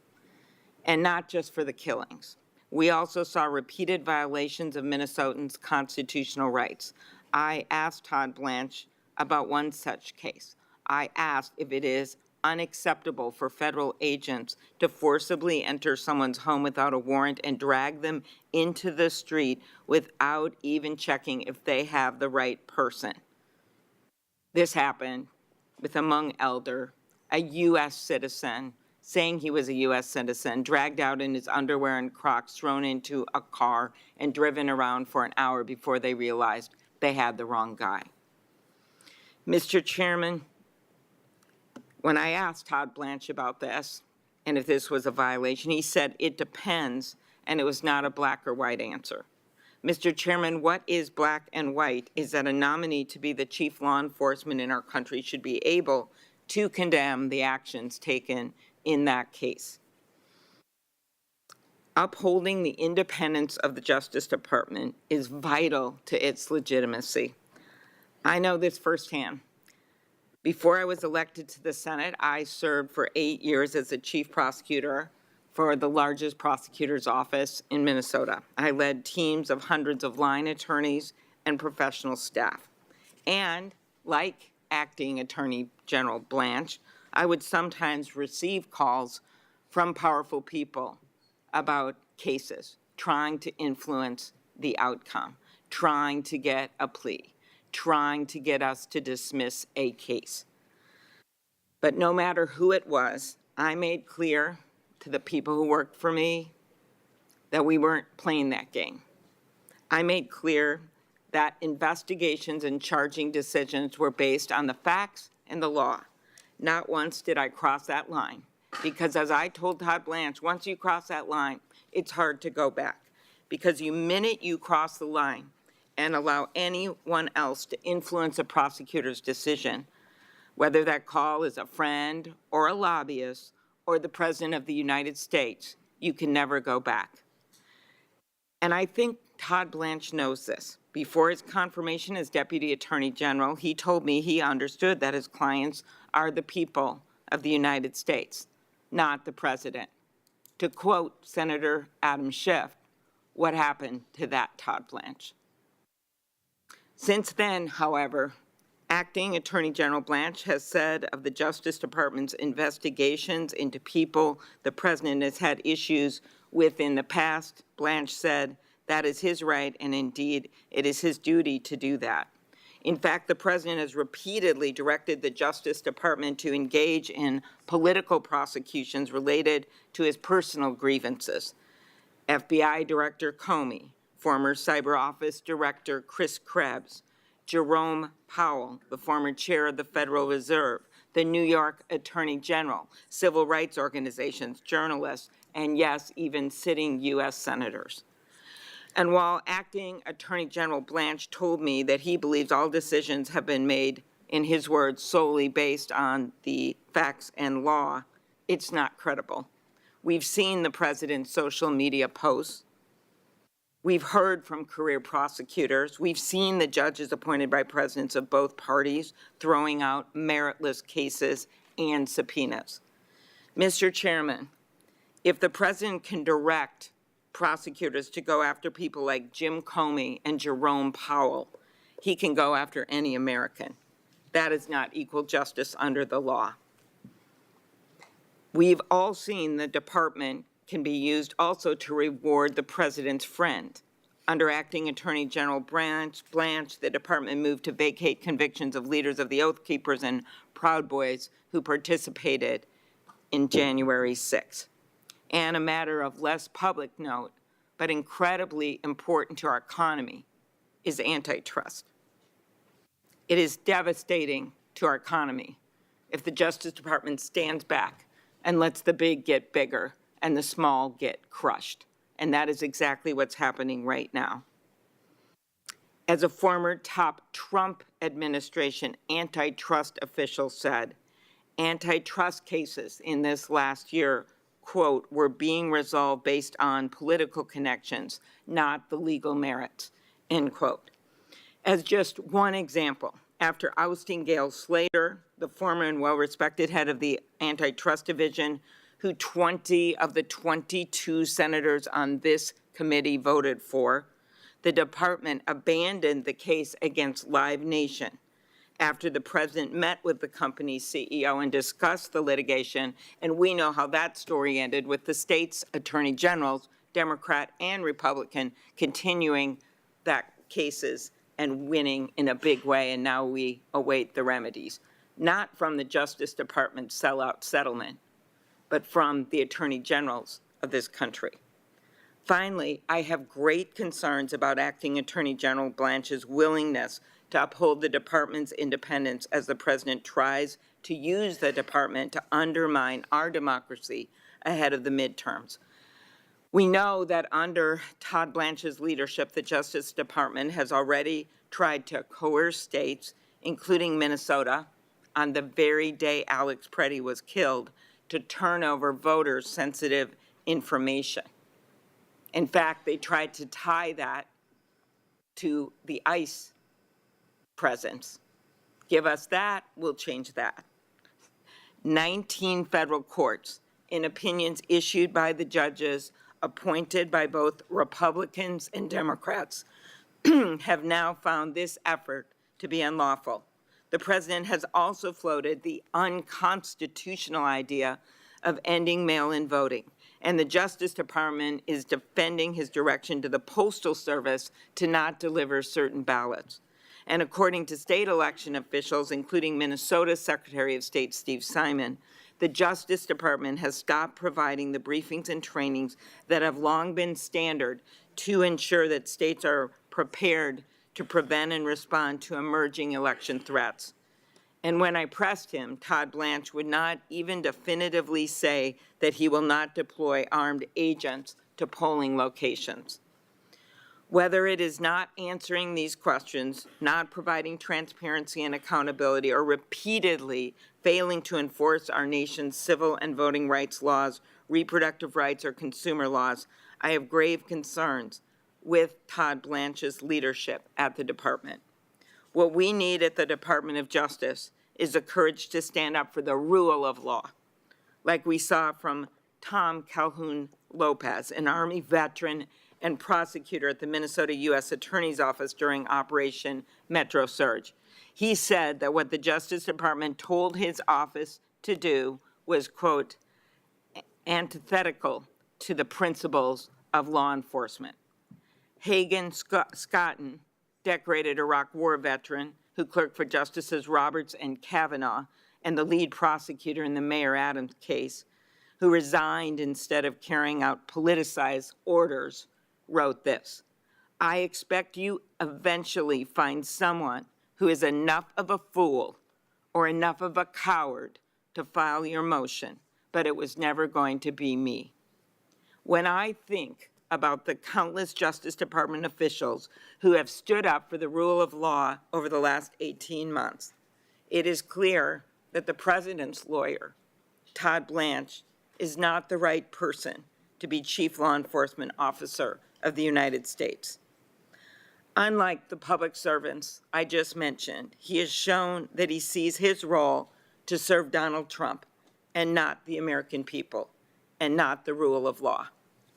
and not just for the killings. We also saw repeated violations of Minnesotans' constitutional rights. I asked Todd Blanche about one such case. I asked if it is unacceptable for federal agents to forcibly enter someone's home without a warrant and drag them into the street without even checking if they have the right person. This happened with a Hmong elder, a U.S. citizen, saying he was a U.S. citizen, dragged out in his underwear and Crocs, thrown into a car, and driven around for an hour before they realized they had the wrong guy. Mr. Chairman, when I asked Todd Blanche about this, and if this was a violation, he said it depends, and it was not a black or white answer. Mr. Chairman, what is black and white is that a nominee to be the chief law enforcement in our country should be able to condemn the actions taken in that case. Upholding the independence of the Justice Department is vital to its legitimacy. I know this firsthand. Before I was elected to the Senate, I served for 8 years as the chief prosecutor for the largest prosecutor's office in Minnesota. I led teams of hundreds of line attorneys and professional staff. And like Acting Attorney General Blanche, I would sometimes receive calls from powerful people about cases, trying to influence the outcome, trying to get a plea, trying to get us to dismiss a case. But no matter who it was, I made clear to the people who worked for me that we weren't playing that game. I made clear that investigations and charging decisions were based on the facts and the law. Not once did I cross that line, because as I told Todd Blanche, once you cross that line, it's hard to go back. because the minute you cross the line and allow anyone else to influence a prosecutor's decision, whether that call is a friend or a lobbyist or the President of the United States, you can never go back. And I think Todd Blanche knows this. Before his confirmation as Deputy Attorney General, he told me he understood that his clients are the people of the United States, not the President. To quote Senator Adam Schiff, what happened to that Todd Blanche? Since then, however, Acting Attorney General Blanche has said of the Justice Department's investigations into people the President has had issues with in the past, Blanche said that is his right, and indeed, it is his duty to do that. In fact, the President has repeatedly directed the Justice Department to engage in political prosecutions related to his personal grievances. FBI Director Comey, former Cyber Office Director Chris Krebs, Jerome Powell, the former chair of the Federal Reserve, the New York Attorney General, civil rights organizations, journalists, and yes, even sitting U.S. senators. And while Acting Attorney General Blanche told me that he believes all decisions have been made, in his words, solely based on the facts and law, it's not credible. We've seen the President's social media posts. We've heard from career prosecutors. We've seen the judges appointed by presidents of both parties throwing out meritless cases and subpoenas. Mr. Chairman, if the President can direct prosecutors to go after people like Jim Comey and Jerome Powell, he can go after any American. That is not equal justice under the law. We've all seen the department can be used also to reward the President's friend. Under Acting Attorney General Blanche, the department moved to vacate convictions of leaders of the Oath Keepers and Proud Boys who participated in January 6th. And a matter of less public note, but incredibly important to our economy, is antitrust. It is devastating to our economy if the Justice Department stands back and lets the big get bigger and the small get crushed. And that is exactly what's happening right now. As a former top Trump administration antitrust official said, antitrust cases in this last year, quote, were being resolved based on political connections, not the legal merits, end quote. As just one example, after ousting Gail Slater, the former and well-respected head of the Antitrust Division, who 20 of the 22 senators on this committee voted for, the department abandoned the case against Live Nation after the President met with the company's CEO and discussed the litigation, and we know how that story ended with the state's attorney generals, Democrat and Republican, continuing that cases and winning in a big way, and now we await the remedies, not from the Justice Department sellout settlement, but from the attorney generals of this country. Finally, I have great concerns about Acting Attorney General Blanche's willingness to uphold the department's independence as the President tries to use the department to undermine our democracy ahead of the midterms. We know that under Todd Blanche's leadership, the Justice Department has already tried to coerce states, including Minnesota, on the very day Alex Preddy was killed, to turn over voters' sensitive information. In fact, they tried to tie that to the ICE presence. Give us that, we'll change that. 19 federal courts, in opinions issued by the judges appointed by both Republicans and Democrats, have now found this effort to be unlawful. The President has also floated the unconstitutional idea of ending mail-in voting, and the Justice Department is defending his direction to the Postal Service to not deliver certain ballots. And according to state election officials, including Minnesota Secretary of State Steve Simon, the Justice Department has stopped providing the briefings and trainings that have long been standard to ensure that states are prepared to prevent and respond to emerging election threats. And when I pressed him, Todd Blanche would not even definitively say that he will not deploy armed agents to polling locations. Whether it is not answering these questions, not providing transparency and accountability, or repeatedly failing to enforce our nation's civil and voting rights laws, reproductive rights, or consumer laws, I have grave concerns with Todd Blanche's leadership at the department. What we need at the Department of Justice is the courage to stand up for the rule of law, like we saw from Tom Calhoun Lopez, an Army veteran and prosecutor at the Minnesota U.S. Attorney's Office during Operation Metro Surge. He said that what the Justice Department told his office to do was, quote, antithetical to the principles of law enforcement. Hagan Scotton, decorated Iraq War veteran who clerked for Justices Roberts and Kavanaugh and the lead prosecutor in the Mayor Adams case, who resigned instead of carrying out politicized orders, wrote this: I expect you eventually find someone who is enough of a fool or enough of a coward to file your motion, but it was never going to be me. When I think about the countless Justice Department officials who have stood up for the rule of law over the last 18 months, it is clear that the president's lawyer, Todd Blanche, is not the right person to be Chief Law Enforcement Officer of the United States. Unlike the public servants I just mentioned, he has shown that he sees his role to serve Donald Trump and not the American people and not the rule of law.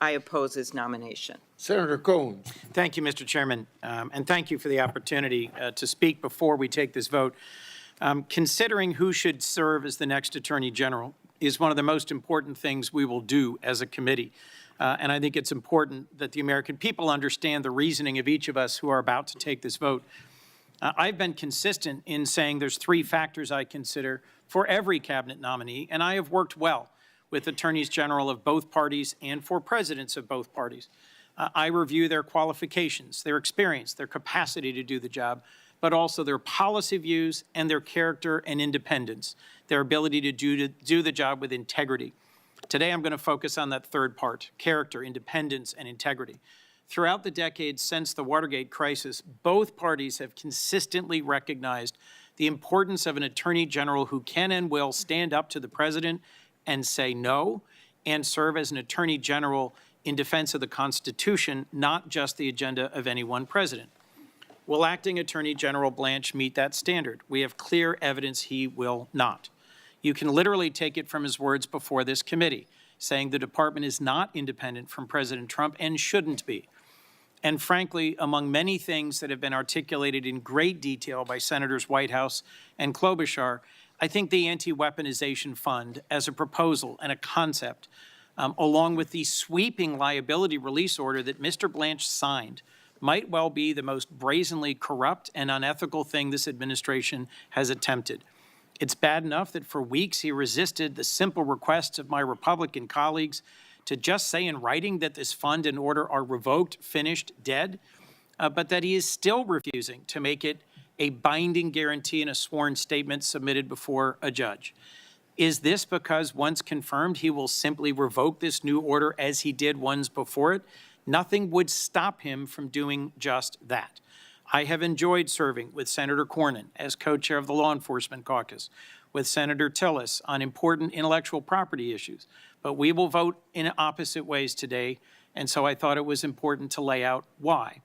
I oppose his nomination. Senator Coons. Thank you, Mr. Chairman, and thank you for the opportunity to speak before we take this vote. Considering who should serve as the next Attorney General is one of the most important things we will do as a committee. And I think it's important that the American people understand the reasoning of each of us who are about to take this vote. I've been consistent in saying there's 3 factors I consider for every cabinet nominee, and I have worked well with attorneys general of both parties and for presidents of both parties. I review their qualifications, their experience, their capacity to do the job, but also their policy views and their character and independence, their ability to do the job with integrity. Today, I'm going to focus on that third part, character, independence, and integrity. Throughout the decades since the Watergate crisis, both parties have consistently recognized the importance of an attorney general who can and will stand up to the president and say no, and serve as an attorney general in defense of the Constitution, not just the agenda of any one president. Will acting Attorney General Blanche meet that standard? We have clear evidence he will not. You can literally take it from his words before this committee, saying the department is not independent from President Trump and shouldn't be. And frankly, among many things that have been articulated in great detail by Senators Whitehouse and Klobuchar, I think the anti-weaponization fund as a proposal and a concept, along with the sweeping liability release order that Mr. Blanche signed, might well be the most brazenly corrupt and unethical thing this administration has attempted. It's bad enough that for weeks he resisted the simple requests of my Republican colleagues to just say in writing that this fund and order are revoked, finished, dead, but that he is still refusing to make it a binding guarantee in a sworn statement submitted before a judge. Is this because once confirmed he will simply revoke this new order as he did ones before it? Nothing would stop him from doing just that. I have enjoyed serving with Senator Cornyn as co-chair of the Law Enforcement Caucus, with Senator Tillis on important intellectual property issues, but we will vote in opposite ways today, and so I thought it was important to lay out why.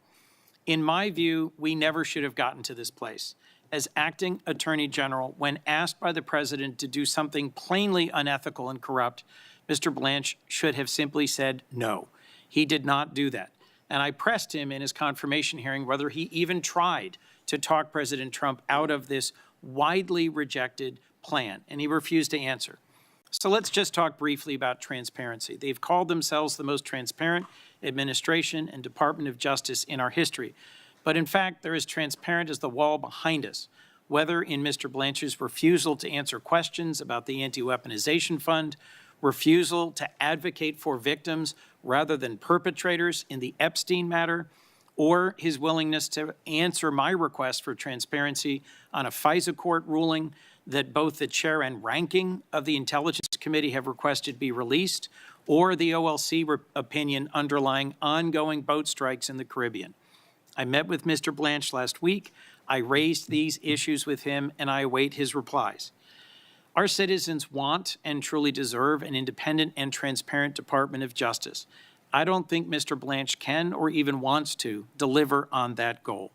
In my view, we never should have gotten to this place. As acting Attorney General, when asked by the President to do something plainly unethical and corrupt, Mr. Blanche should have simply said no. He did not do that. And I pressed him in his confirmation hearing whether he even tried to talk President Trump out of this widely rejected plan, and he refused to answer. So let's just talk briefly about transparency. They've called themselves the most transparent administration and Department of Justice in our history. But in fact, they're as transparent as the wall behind us, whether in Mr. Blanche's refusal to answer questions about the anti-weaponization fund, refusal to advocate for victims rather than perpetrators in the Epstein matter, or his willingness to answer my request for transparency on a FISA court ruling that both the chair and ranking of the Intelligence Committee have requested be released, or the OLC opinion underlying ongoing boat strikes in the Caribbean. I met with Mr. Blanche last week. I raised these issues with him, and I await his replies. Our citizens want and truly deserve an independent and transparent Department of Justice. I don't think Mr. Blanche can or even wants to deliver on that goal.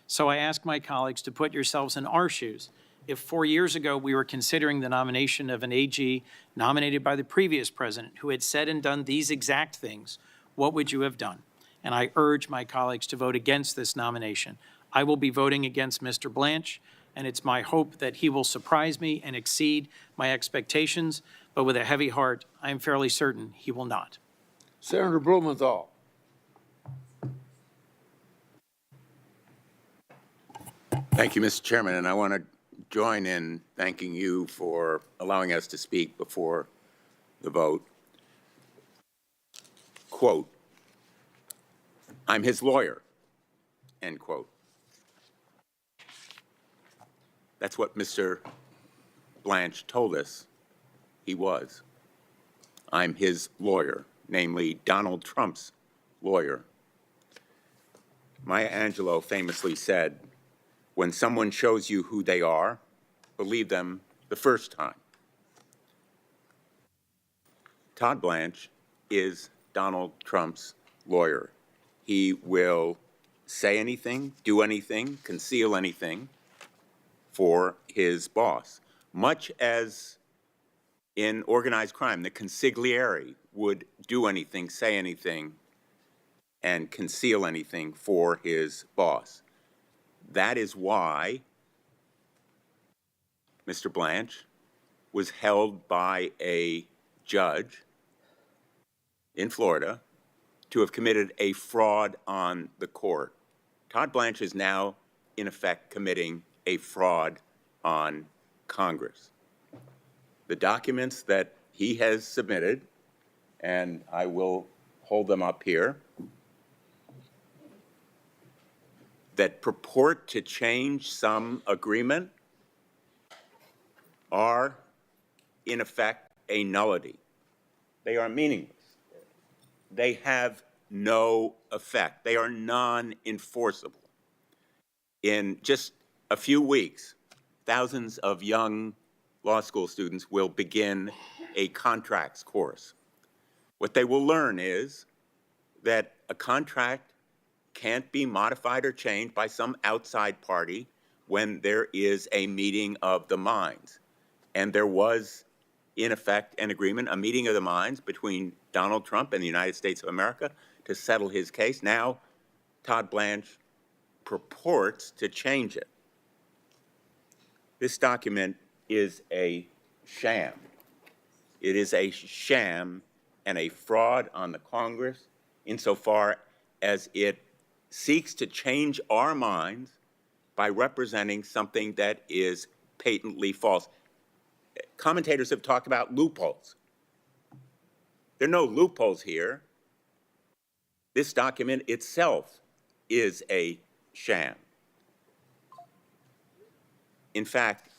So I ask my colleagues to put yourselves in our shoes. If 4 years ago we were considering the nomination of an AG nominated by the previous president who had said and done these exact things, what would you have done? And I urge my colleagues to vote against this nomination. I will be voting against Mr. Blanche, and it's my hope that he will surprise me and exceed my expectations, but with a heavy heart, I am fairly certain he will not. Senator Blumenthal. Thank you, Mr. Chairman, and I want to join in thanking you for allowing us to speak before the vote. Quote, I'm his lawyer, end quote. That's what Mr. Blanche told us he was. I'm his lawyer, namely Donald Trump's lawyer. Maya Angelou famously said, when someone shows you who they are, believe them the first time. Todd Blanche is Donald Trump's lawyer. He will say anything, do anything, conceal anything for his boss, much as in organized crime, the consigliere would do anything, say anything, and conceal anything for his boss. That is why Mr. Blanche was held by a judge in Florida to have committed a fraud on the court. Todd Blanche is now, in effect, committing a fraud on Congress. The documents that he has submitted, and I will hold them up here, that purport to change some agreement are, in effect, a nullity. They are meaningless. They have no effect. They are non-enforceable. In just a few weeks, thousands of young law school students will begin a contracts course. What they will learn is that a contract can't be modified or changed by some outside party when there is a meeting of the minds. And there was, in effect, an agreement, a meeting of the minds between Donald Trump and the United States of America to settle his case. Now, Todd Blanche purports to change it. This document is a sham. It is a sham and a fraud on the Congress insofar as it seeks to change our minds by representing something that is patently false. Commentators have talked about loopholes. There are no loopholes here. This document itself is a sham. In fact,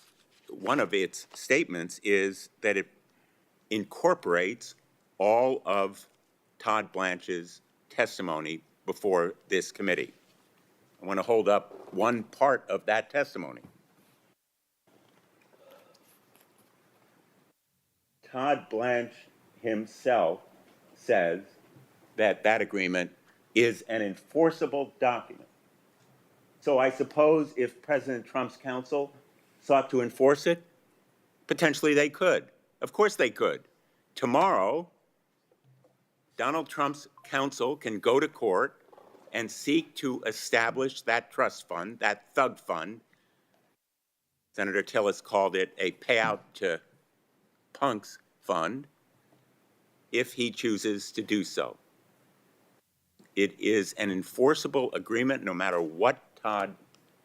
one of its statements is that it incorporates all of Todd Blanche's testimony before this committee. I want to hold up one part of that testimony. Todd Blanche himself says that that agreement is an enforceable document. So I suppose if President Trump's counsel sought to enforce it, potentially they could. Of course they could. Tomorrow, Donald Trump's counsel can go to court and seek to establish that trust fund, that thug fund. Senator Tillis called it a payout to punks fund, if he chooses to do so. It is an enforceable agreement no matter what Todd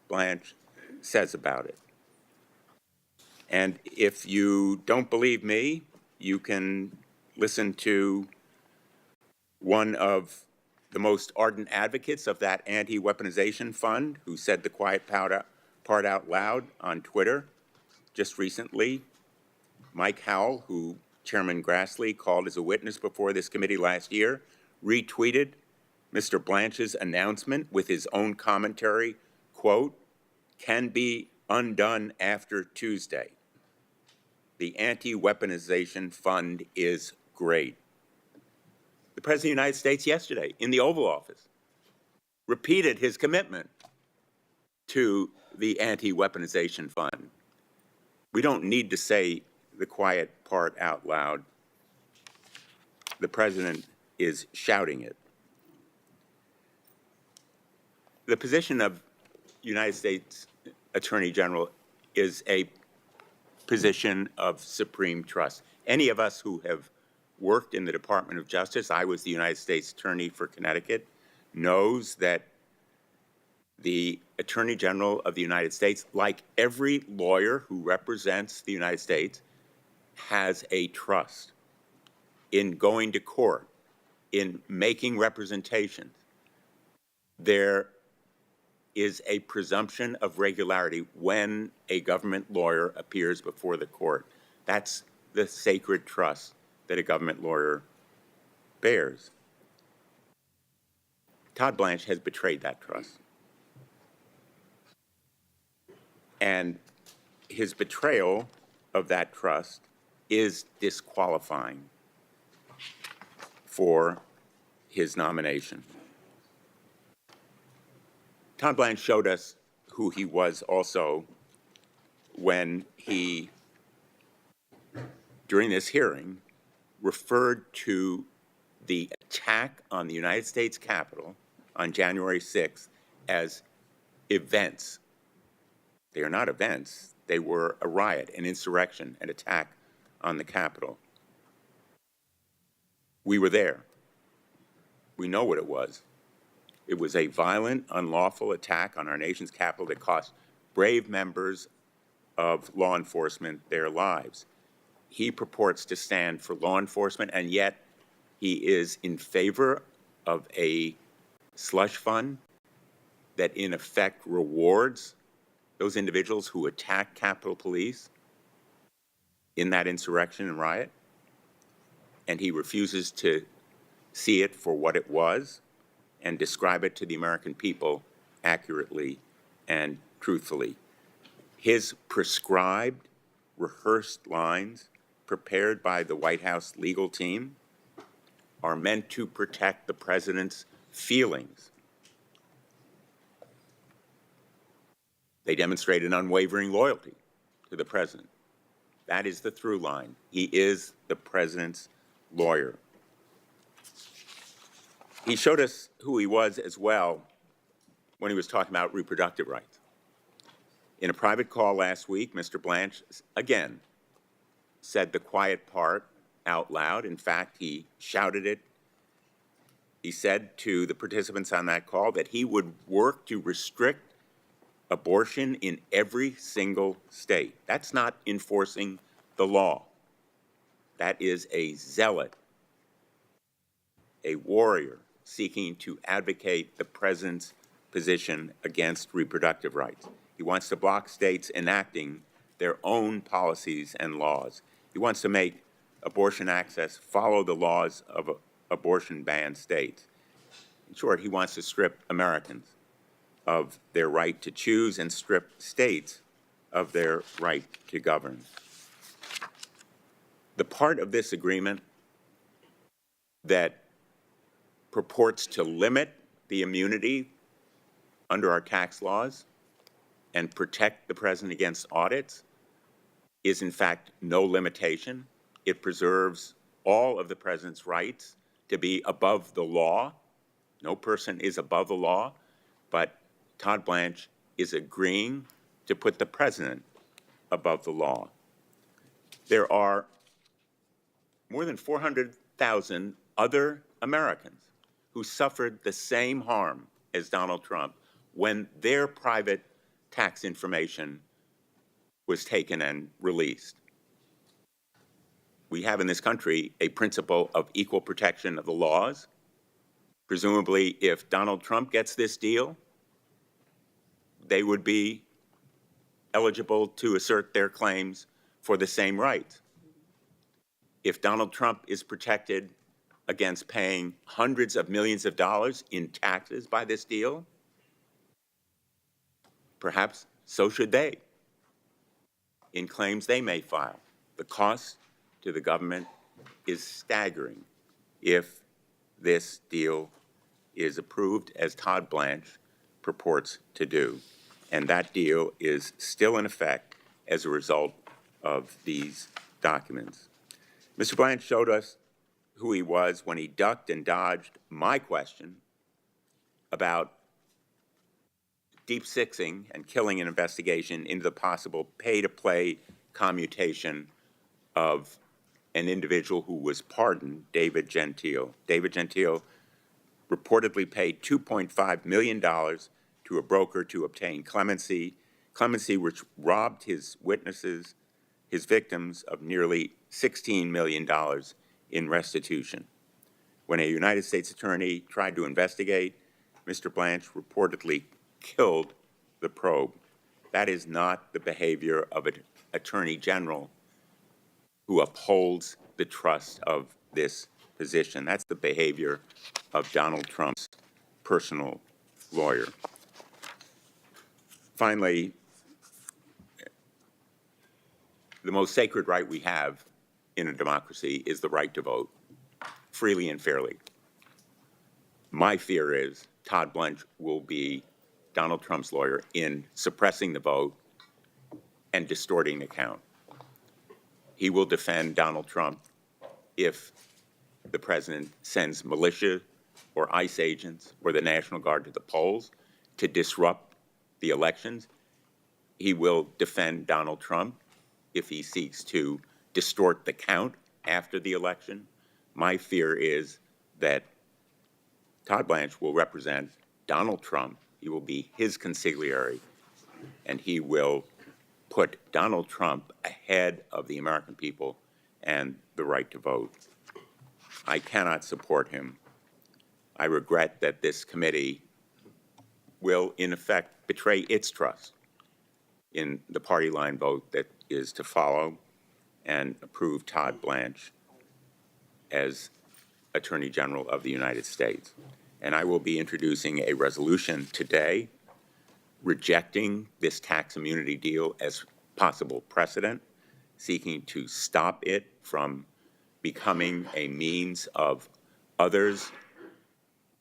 Blanche says about it. And if you don't believe me, you can listen to one of the most ardent advocates of that anti-weaponization fund who said the quiet part out loud on Twitter just recently. Mike Howell, who Chairman Grassley called as a witness before this committee last year, retweeted Mr. Blanche's announcement with his own commentary, quote, can be undone after Tuesday. The anti-weaponization fund is great. The President of the United States yesterday in the Oval Office repeated his commitment to the anti-weaponization fund. We don't need to say the quiet part out loud. The President is shouting it. The position of United States Attorney General is a position of supreme trust. Any of us who have worked in the Department of Justice, I was the United States Attorney for Connecticut, knows that the Attorney General of the United States, like every lawyer who represents the United States, has a trust in going to court, in making representations. There is a presumption of regularity when a government lawyer appears before the court. That's the sacred trust that a government lawyer bears. Todd Blanche has betrayed that trust. And his betrayal of that trust is disqualifying for his nomination. Todd Blanche showed us who he was also when he, during this hearing, referred to the attack on the United States Capitol on January 6th as events. They are not events. They were a riot, an insurrection, an attack on the Capitol. We were there. We know what it was. It was a violent, unlawful attack on our nation's capital that cost brave members of law enforcement their lives. He purports to stand for law enforcement, and yet he is in favor of a slush fund that in effect rewards those individuals who attack Capitol Police in that insurrection and riot. And he refuses to see it for what it was and describe it to the American people accurately and truthfully. His prescribed, rehearsed lines prepared by the White House legal team are meant to protect the president's feelings. They demonstrate an unwavering loyalty to the president. That is the through line. He is the president's lawyer. He showed us who he was as well when he was talking about reproductive rights. In a private call last week, Mr. Blanche again said the quiet part out loud. In fact, he shouted it. He said to the participants on that call that he would work to restrict abortion in every single state. That's not enforcing the law. That is a zealot, a warrior seeking to advocate the president's position against reproductive rights. He wants to block states enacting their own policies and laws. He wants to make abortion access follow the laws of abortion-banned states. In short, he wants to strip Americans of their right to choose and strip states of their right to govern. The part of this agreement that purports to limit the immunity under our tax laws and protect the president against audits is in fact no limitation. It preserves all of the president's rights to be above the law. No person is above the law, but Todd Blanche is agreeing to put the president above the law. There are more than 400,000 other Americans who suffered the same harm as Donald Trump when their private tax information was taken and released. We have in this country a principle of equal protection of the laws. Presumably, if Donald Trump gets this deal, they would be eligible to assert their claims for the same rights. If Donald Trump is protected against paying hundreds of millions of dollars in taxes by this deal? Perhaps so should they in claims they may file. The cost to the government is staggering if this deal is approved, as Todd Blanche purports to do. And that deal is still in effect as a result of these documents. Mr. Blanche showed us who he was when he ducked and dodged my question about deep-sixing and killing an investigation into the possible pay-to-play commutation of an individual who was pardoned, David Gentile. David Gentile reportedly paid $2.5 million to a broker to obtain clemency, which robbed his witnesses, his victims, of nearly $16 million in restitution. When a United States attorney tried to investigate, Mr. Blanche reportedly killed the probe. That is not the behavior of an attorney general who upholds the trust of this position. That's the behavior of Donald Trump's personal lawyer. Finally, the most sacred right we have in a democracy is the right to vote freely and fairly. My fear is Todd Blanche will be Donald Trump's lawyer in suppressing the vote and distorting the count. He will defend Donald Trump if the president sends militia or ICE agents or the National Guard to the polls to disrupt the elections. He will defend Donald Trump if he seeks to distort the count after the election. My fear is that Todd Blanche will represent Donald Trump. He will be his consigliere, and he will put Donald Trump ahead of the American people and the right to vote. I cannot support him. I regret that this committee will, in effect, betray its trust in the party line vote that is to follow and approve Todd Blanche as Attorney General of the United States. And I will be introducing a resolution today rejecting this tax immunity deal as possible precedent, seeking to stop it from becoming a means of others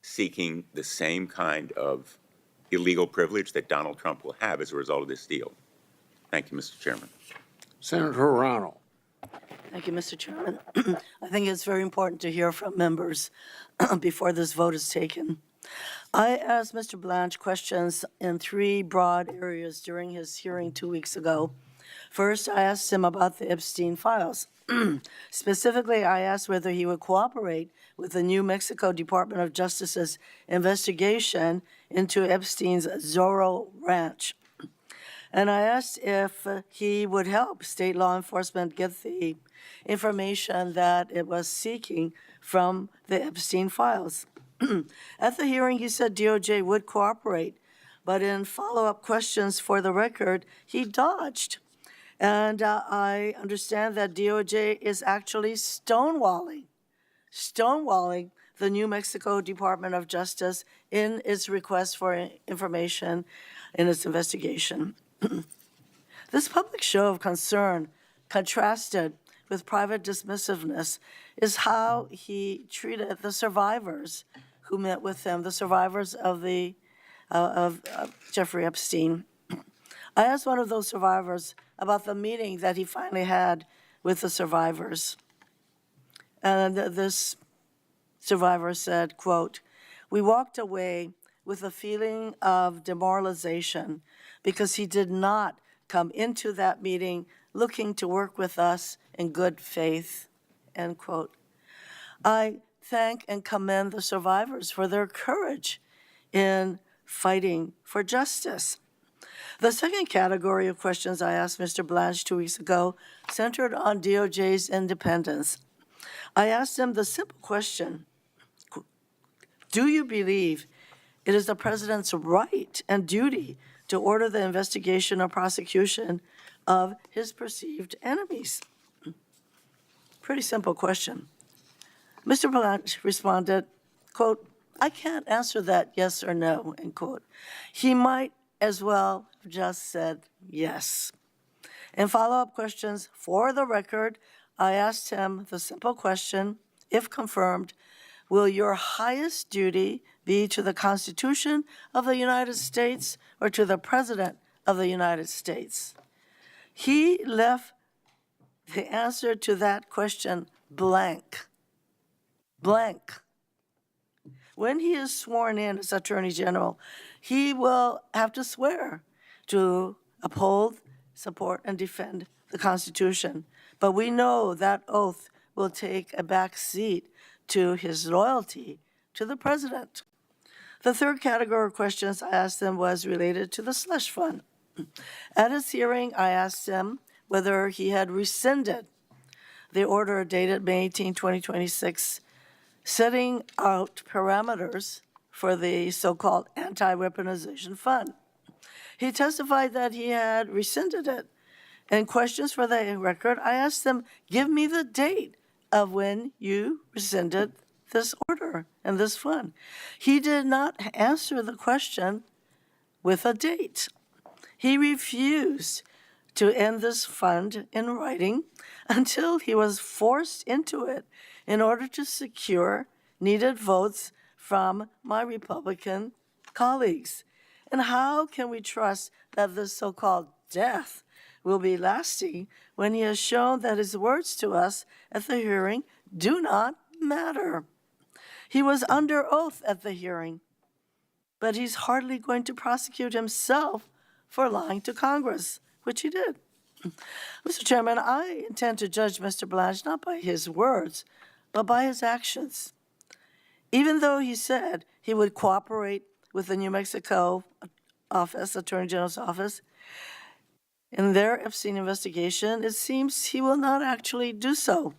seeking the same kind of illegal privilege that Donald Trump will have as a result of this deal. Thank you, Mr. Chairman. Senator Arano. Thank you, Mr. Chairman. I think it's very important to hear from members before this vote is taken. I asked Mr. Blanche questions in three broad areas during his hearing 2 weeks ago. First, I asked him about the Epstein files. Specifically, I asked whether he would cooperate with the New Mexico Department of Justice's investigation into Epstein's Zorro Ranch. And I asked if he would help state law enforcement get the information that it was seeking from the Epstein files. At the hearing, he said DOJ would cooperate, but in follow-up questions for the record, he dodged. And I understand that DOJ is actually stonewalling the New Mexico Department of Justice in its request for information in its investigation. This public show of concern, contrasted with private dismissiveness, is how he treated the survivors who met with him, the survivors of Jeffrey Epstein. I asked one of those survivors about the meeting that he finally had with the survivors. And this survivor said, quote, "We walked away with a feeling of demoralization because he did not come into that meeting looking to work with us in good faith," end quote. I thank and commend the survivors for their courage in fighting for justice. The second category of questions I asked Mr. Blanche 2 weeks ago centered on DOJ's independence. I asked him the simple question, do you believe it is the president's right and duty to order the investigation or prosecution of his perceived enemies? Pretty simple question. Mr. Blanche responded, quote, "I can't answer that yes or no," end quote. He might as well have just said yes. In follow-up questions, for the record, I asked him the simple question, if confirmed, will your highest duty be to the Constitution of the United States or to the President of the United States? He left the answer to that question blank. Blank. When he is sworn in as Attorney General, he will have to swear to uphold, support, and defend the Constitution. But we know that oath will take a back seat to his loyalty to the President. The third category of questions I asked him was related to the slush fund. At his hearing, I asked him whether he had rescinded the order dated May 18, 2026, setting out parameters for the so-called anti-weaponization fund. He testified that he had rescinded it. In questions for the record, I asked him, give me the date of when you rescinded this order and this fund. He did not answer the question with a date. He refused to end this fund in writing until he was forced into it in order to secure needed votes from my Republican colleagues. And how can we trust that this so-called death will be lasting when he has shown that his words to us at the hearing do not matter? He was under oath at the hearing, but he's hardly going to prosecute himself for lying to Congress, which he did. Mr. Chairman, I intend to judge Mr. Blanche not by his words, but by his actions. Even though he said he would cooperate with the New Mexico office, Attorney General's office, in their Epstein investigation, it seems he will not actually do so.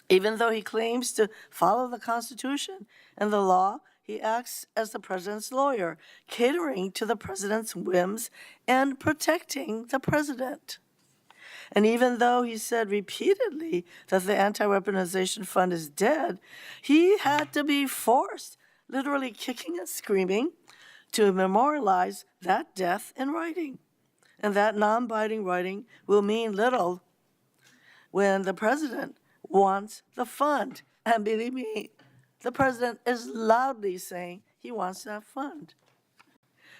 Even though he claims to follow the Constitution and the law, he acts as the president's lawyer, catering to the president's whims and protecting the president. And even though he said repeatedly that the anti-weaponization fund is dead, he had to be forced, literally kicking and screaming, to memorialize that death in writing. And that non-binding writing will mean little when the president wants the fund. And believe me, the president is loudly saying he wants that fund.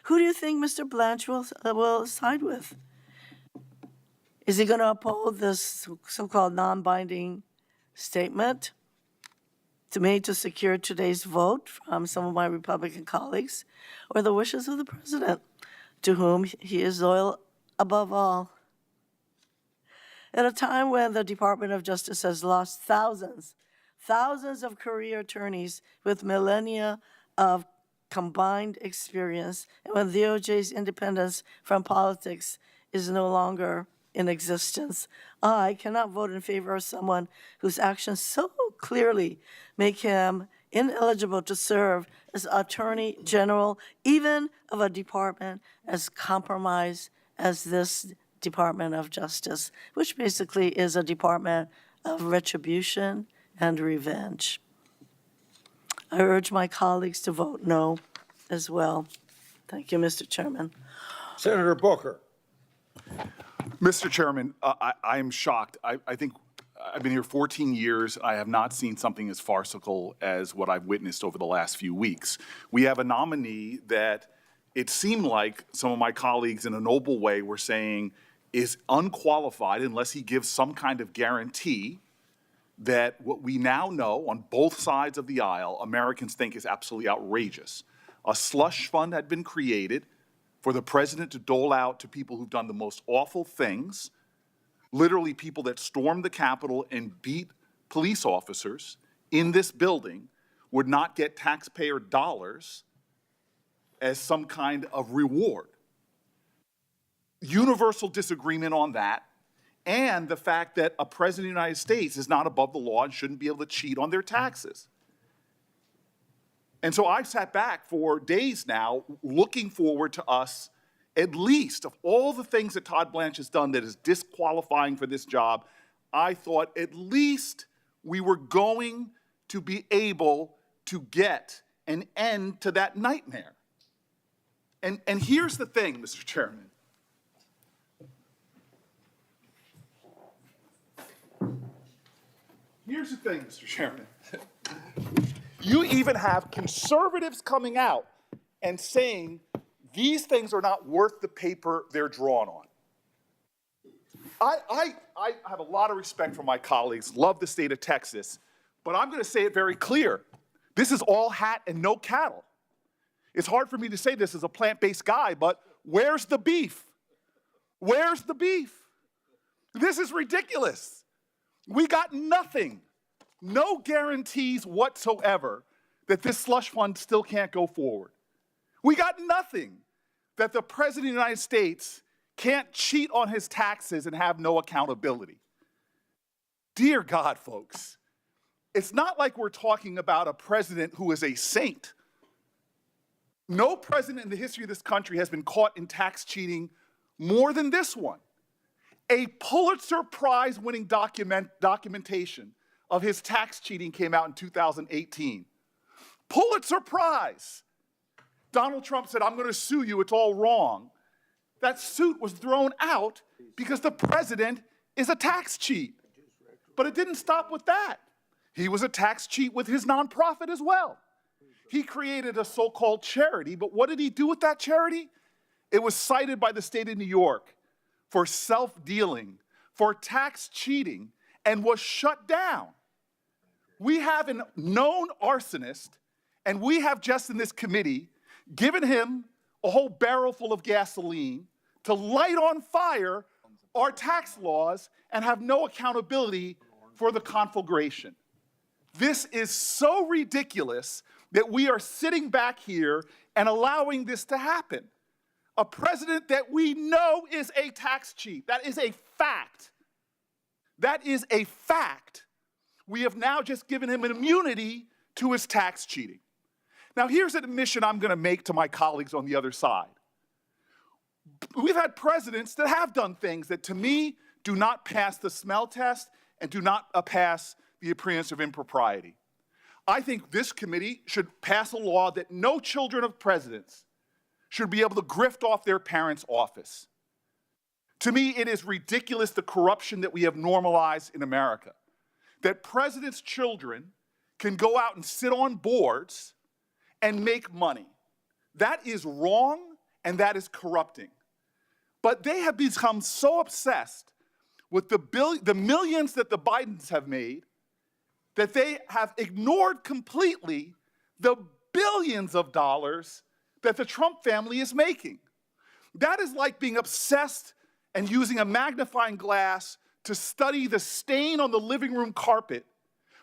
Who do you think Mr. Blanche will side with? Is he going to uphold this so-called non-binding statement made to secure today's vote from some of my Republican colleagues, or the wishes of the president, to whom he is loyal above all? At a time when the Department of Justice has lost thousands of career attorneys with millennia of combined experience, and when DOJ's independence from politics is no longer in existence, I cannot vote in favor of someone whose actions so clearly make him ineligible to serve as Attorney General, even of a department as compromised as this Department of Justice, which basically is a department of retribution and revenge. I urge my colleagues to vote no as well. Thank you, Mr. Chairman. Senator Booker. Mr. Chairman, I am shocked. I think I've been here 14 years. I have not seen something as farcical as what I've witnessed over the last few weeks. We have a nominee that it seemed like some of my colleagues in a noble way were saying is unqualified unless he gives some kind of guarantee that what we now know on both sides of the aisle, Americans think is absolutely outrageous. A slush fund had been created for the president to dole out to people who've done the most awful things, literally people that stormed the Capitol and beat police officers in this building would not get taxpayer dollars as some kind of reward. Universal disagreement on that, and the fact that a president of the United States is not above the law and shouldn't be able to cheat on their taxes. And so I've sat back for days now looking forward to us, at least of all the things that Todd Blanche has done that is disqualifying for this job, I thought at least we were going to be able to get an end to that nightmare. And here's the thing, Mr. Chairman. Here's the thing, Mr. Chairman. You even have conservatives coming out and saying these things are not worth the paper they're drawn on. I have a lot of respect for my colleagues, love the state of Texas, but I'm going to say it very clear. This is all hat and no cattle. It's hard for me to say this as a plant-based guy, but where's the beef? Where's the beef? This is ridiculous. We got nothing, no guarantees whatsoever that this slush fund still can't go forward. We got nothing that the President of the United States can't cheat on his taxes and have no accountability. Dear God, folks, it's not like we're talking about a president who is a saint. No president in the history of this country has been caught in tax cheating more than this one. A Pulitzer Prize-winning documentation of his tax cheating came out in 2018. Pulitzer Prize. Donald Trump said, I'm going to sue you, it's all wrong. That suit was thrown out because the president is a tax cheat. But it didn't stop with that. He was a tax cheat with his nonprofit as well. He created a so-called charity, but what did he do with that charity? It was cited by the state of New York for self-dealing, for tax cheating, and was shut down. We have a known arsonist, and we have just in this committee given him a whole barrel full of gasoline to light on fire our tax laws and have no accountability for the conflagration. This is so ridiculous that we are sitting back here and allowing this to happen. A president that we know is a tax cheat. That is a fact. That is a fact. We have now just given him an immunity to his tax cheating. Now, here's an admission I'm going to make to my colleagues on the other side. We've had presidents that have done things that, to me, do not pass the smell test and do not pass the appearance of impropriety. I think this committee should pass a law that no children of presidents should be able to grift off their parents' office. To me, it is ridiculous the corruption that we have normalized in America, that presidents' children can go out and sit on boards and make money. That is wrong and that is corrupting. But they have become so obsessed with the millions that the Bidens have made that they have ignored completely the billions of dollars that the Trump family is making. That is like being obsessed and using a magnifying glass to study the stain on the living room carpet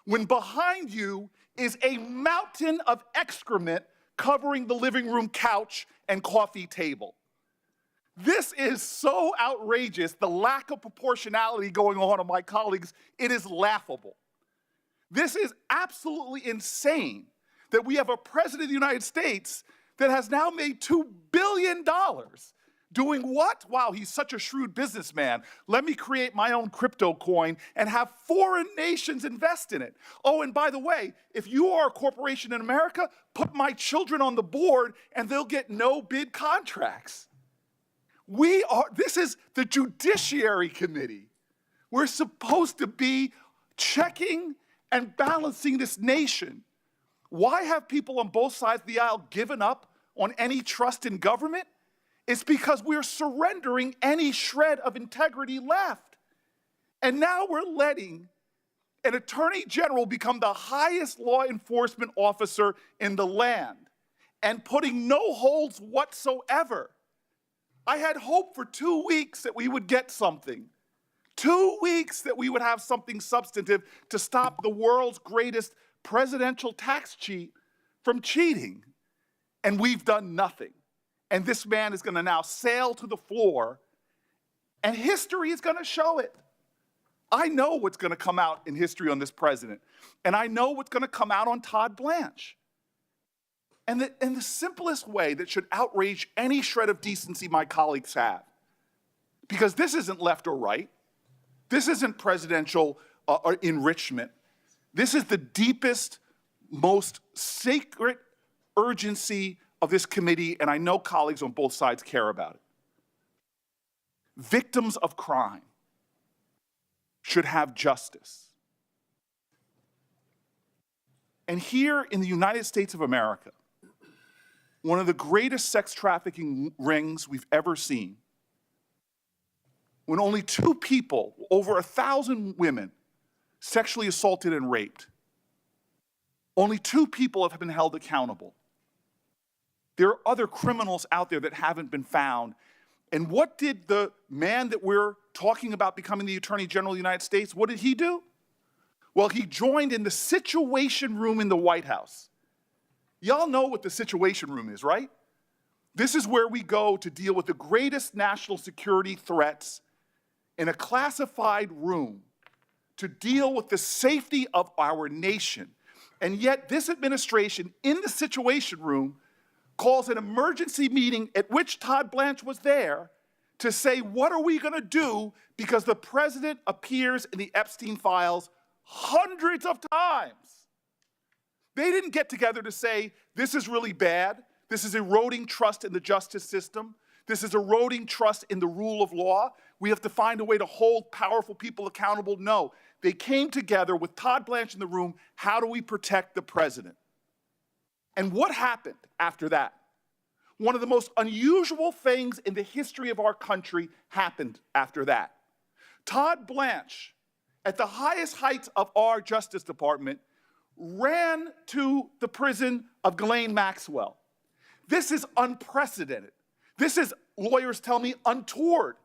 when behind you is a mountain of excrement covering the living room couch and coffee table. This is so outrageous, the lack of proportionality going on my colleagues, it is laughable. This is absolutely insane that we have a president of the United States that has now made $2 billion doing what? Wow, he's such a shrewd businessman. Let me create my own crypto coin and have foreign nations invest in it. Oh, and by the way, if you are a corporation in America, put my children on the board and they'll get no bid contracts. This is the Judiciary Committee. We're supposed to be checking and balancing this nation. Why have people on both sides of the aisle given up on any trust in government? It's because we're surrendering any shred of integrity left. And now we're letting an attorney general become the highest law enforcement officer in the land and putting no holds whatsoever. I had hope for 2 weeks that we would get something. 2 weeks that we would have something substantive to stop the world's greatest presidential tax cheat from cheating. And we've done nothing. And this man is going to now sail to the floor, and history is going to show it. I know what's going to come out in history on this president, and I know what's going to come out on Todd Blanche. And the simplest way that should outrage any shred of decency my colleagues have, because this isn't left or right, this isn't presidential enrichment, This is the deepest, most sacred urgency of this committee, and I know colleagues on both sides care about it. Victims of crime should have justice. And here in the United States of America, one of the greatest sex trafficking rings we've ever seen, when only 2 people, over 1,000 women, sexually assaulted and raped, only 2 people have been held accountable. There are other criminals out there that haven't been found. And what did the man that we're talking about becoming the Attorney General of the United States, what did he do? Well, he joined in the Situation Room in the White House. Y'all know what the Situation Room is, right? This is where we go to deal with the greatest national security threats in a classified room to deal with the safety of our nation. And yet this administration in the Situation Room calls an emergency meeting at which Todd Blanche was there to say, what are we gonna do? Because the president appears in the Epstein files hundreds of times. They didn't get together to say, this is really bad. This is eroding trust in the justice system. This is eroding trust in the rule of law. We have to find a way to hold powerful people accountable. No, they came together with Todd Blanche in the room. How do we protect the president? And what happened after that? One of the most unusual things in the history of our country happened after that. Todd Blanche, at the highest heights of our Justice Department, ran to the prison of Ghislaine Maxwell. This is unprecedented. This is, lawyers tell me, untoward.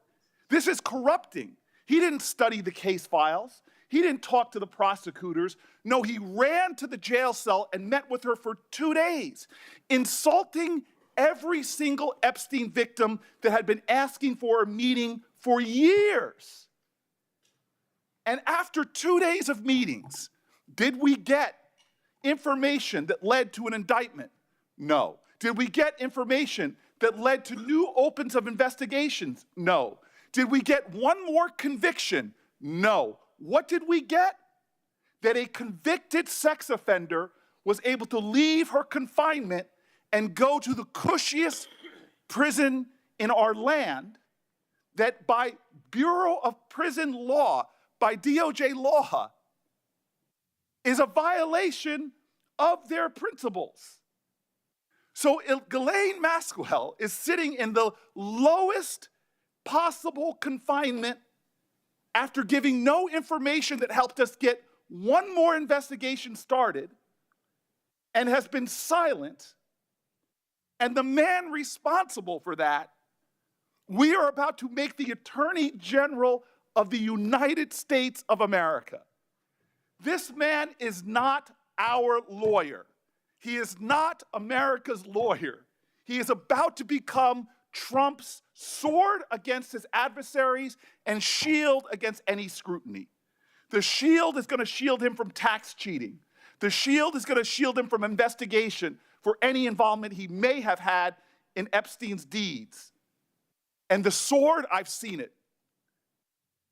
This is corrupting. He didn't study the case files. He didn't talk to the prosecutors. No, he ran to the jail cell and met with her for 2 days, insulting every single Epstein victim that had been asking for a meeting for years. And after 2 days of meetings, did we get information that led to an indictment? No. Did we get information that led to new opens of investigations? No. Did we get one more conviction? No. What did we get? That a convicted sex offender was able to leave her confinement and go to the cushiest prison in our land, that by Bureau of Prison Law, by DOJ law, is a violation of their principles. So Ghislaine Maxwell is sitting in the lowest possible confinement after giving no information that helped us get one more investigation started, and has been silent. And the man responsible for that, we are about to make the Attorney General of the United States of America. This man is not our lawyer. He is not America's lawyer. He is about to become Trump's sword against his adversaries and shield against any scrutiny. The shield is going to shield him from tax cheating. The shield is going to shield him from investigation for any involvement he may have had in Epstein's deeds. And the sword, I've seen it.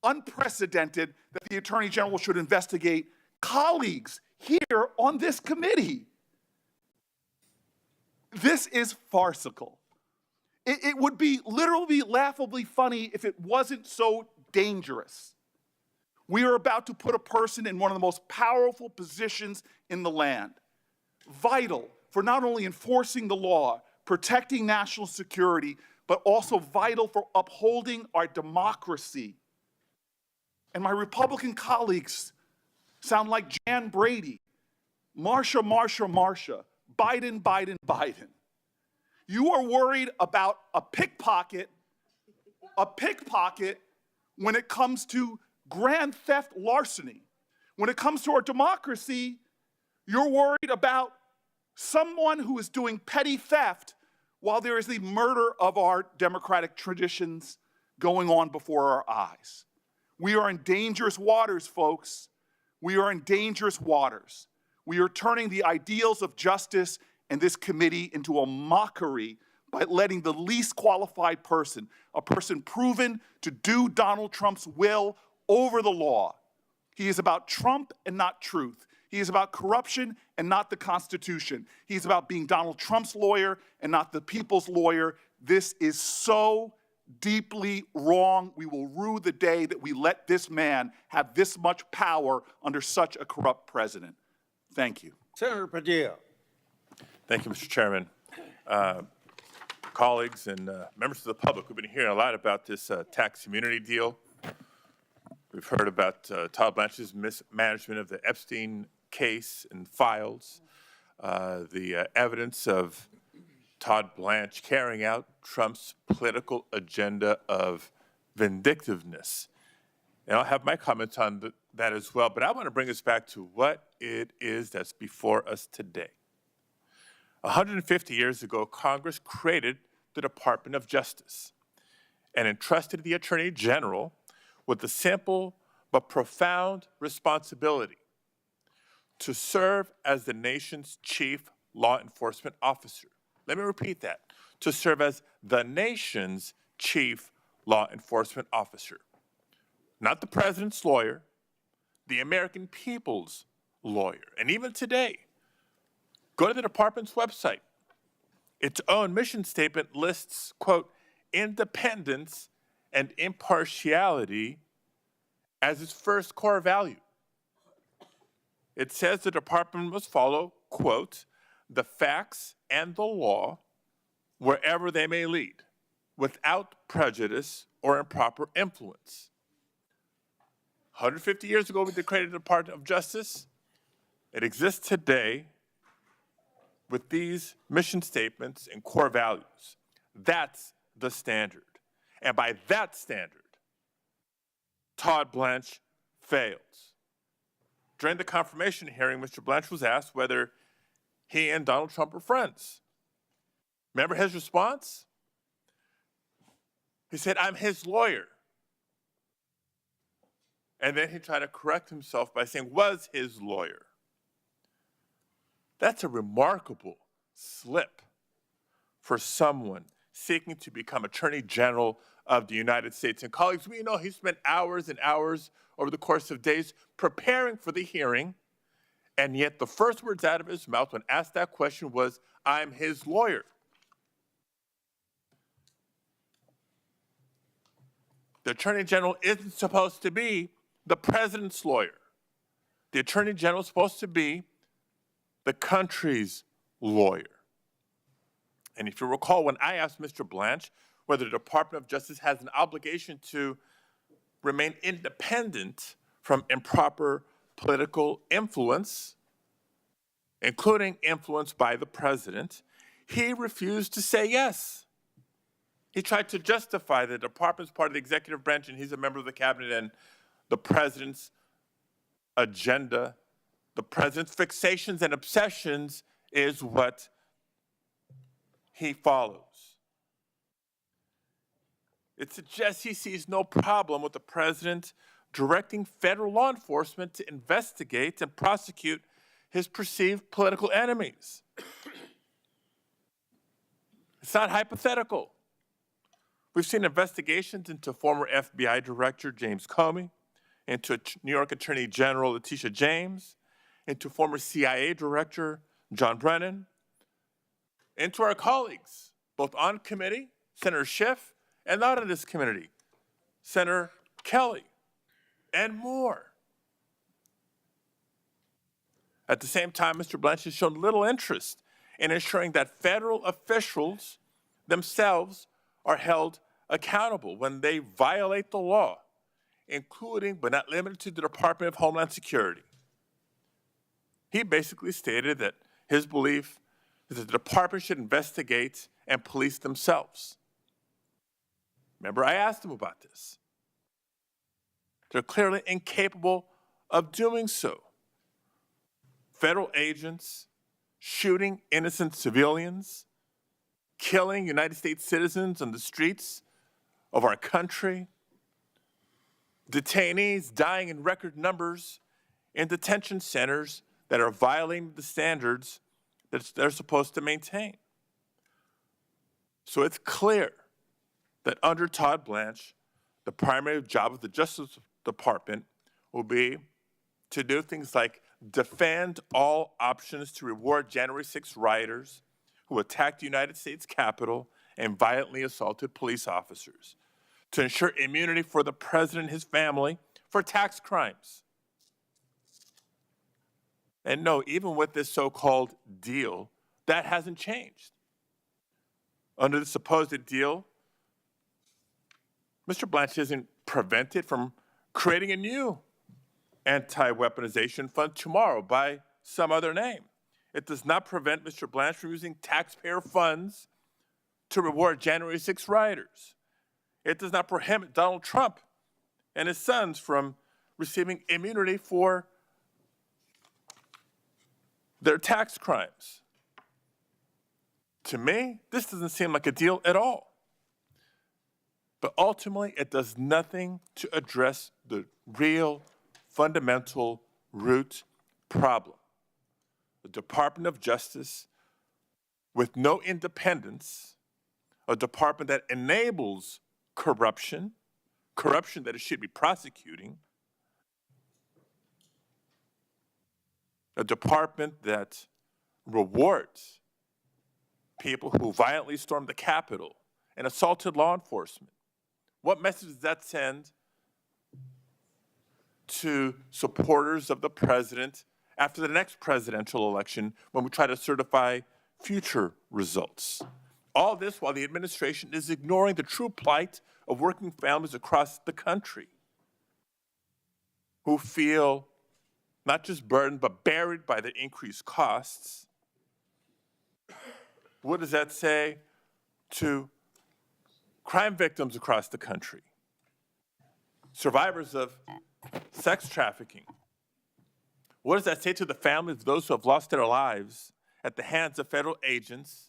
Unprecedented that the Attorney General should investigate colleagues here on this committee. This is farcical. It would be literally laughably funny if it wasn't so dangerous. We are about to put a person in one of the most powerful positions in the land, vital for not only enforcing the law, protecting national security, but also vital for upholding our democracy. And my Republican colleagues sound like Jan Brady, Marsha, Marsha, Marsha, Biden, Biden, Biden. You are worried about a pickpocket when it comes to grand theft larceny. When it comes to our democracy, you're worried about someone who is doing petty theft while there is the murder of our democratic traditions going on before our eyes. We are in dangerous waters, folks. We are in dangerous waters. We are turning the ideals of justice and this committee into a mockery by letting the least qualified person, a person proven to do Donald Trump's will over the law, He is about Trump and not truth. He is about corruption and not the Constitution. He's about being Donald Trump's lawyer and not the people's lawyer. This is so deeply wrong. We will rue the day that we let this man have this much power under such a corrupt president. Thank you. Senator Padilla. Thank you, Mr. Chairman. Colleagues and members of the public, we've been hearing a lot about this tax immunity deal. We've heard about Todd Blanche's mismanagement of the Epstein case and files, the evidence of Todd Blanche carrying out Trump's political agenda of vindictiveness. And I'll have my comments on that as well, but I want to bring us back to what it is that's before us today. 150 years ago, Congress created the Department of Justice and entrusted the Attorney General with the simple but profound responsibility to serve as the nation's chief law enforcement officer. Let me repeat that. To serve as the nation's chief law enforcement officer. Not the president's lawyer, the American people's lawyer. And even today, go to the department's website. Its own mission statement lists, quote, independence and impartiality as its first core value. It says the department must follow, quote, the facts and the law wherever they may lead, without prejudice or improper influence. 150 years ago, we created the Department of Justice. It exists today with these mission statements and core values. That's the standard. And by that standard, Todd Blanche fails. During the confirmation hearing, Mr. Blanche was asked whether he and Donald Trump were friends. Remember his response? He said, I'm his lawyer. And then he tried to correct himself by saying, was his lawyer. That's a remarkable slip for someone seeking to become Attorney General of the United States. And colleagues, we know he spent hours and hours over the course of days preparing for the hearing, and yet the first words out of his mouth when asked that question was, I'm his lawyer. The Attorney General isn't supposed to be the president's lawyer. The Attorney General is supposed to be the country's lawyer. And if you recall, when I asked Mr. Blanche whether the Department of Justice has an obligation to remain independent from improper political influence, including influence by the president, he refused to say yes. He tried to justify the department's part of the executive branch and he's a member of the cabinet and the president's agenda, the president's fixations and obsessions is what he follows. It suggests he sees no problem with the president directing federal law enforcement to investigate and prosecute his perceived political enemies. It's not hypothetical. We've seen investigations into former FBI Director James Comey, into New York Attorney General Letitia James, into former CIA Director John Brennan, into our colleagues, both on committee, Senator Schiff, and not on this committee, Senator Kelly, and more. At the same time, Mr. Blanche has shown little interest in ensuring that federal officials themselves are held accountable when they violate the law, including but not limited to the Department of Homeland Security. He basically stated that his belief is that the department should investigate and police themselves. Remember, I asked him about this. They're clearly incapable of doing so. Federal agents shooting innocent civilians, killing United States citizens on the streets of our country, detainees dying in record numbers in detention centers that are violating the standards that they're supposed to maintain. So it's clear that under Todd Blanche, the primary job of the Justice Department will be to do things like defend all options to reward January 6 rioters who attacked the United States Capitol and violently assaulted police officers, to ensure immunity for the president and his family for tax crimes. And no, even with this so-called deal, that hasn't changed. Under the supposed deal, Mr. Blanche isn't prevented from creating a new anti-weaponization fund tomorrow by some other name. It does not prevent Mr. Blanche from using taxpayer funds to reward January 6 rioters. It does not prohibit Donald Trump and his sons from receiving immunity for their tax crimes. To me, this doesn't seem like a deal at all. But ultimately, it does nothing to address the real, fundamental root problem. The Department of Justice, with no independence, a department that enables corruption that it should be prosecuting, a department that rewards people who violently stormed the Capitol and assaulted law enforcement. What message does that send to supporters of the president after the next presidential election when we try to certify future results? All this while the administration is ignoring the true plight of working families across the country who feel not just burdened, but buried by the increased costs. What does that say to crime victims across the country, survivors of sex trafficking? What does that say to the families of those who have lost their lives at the hands of federal agents,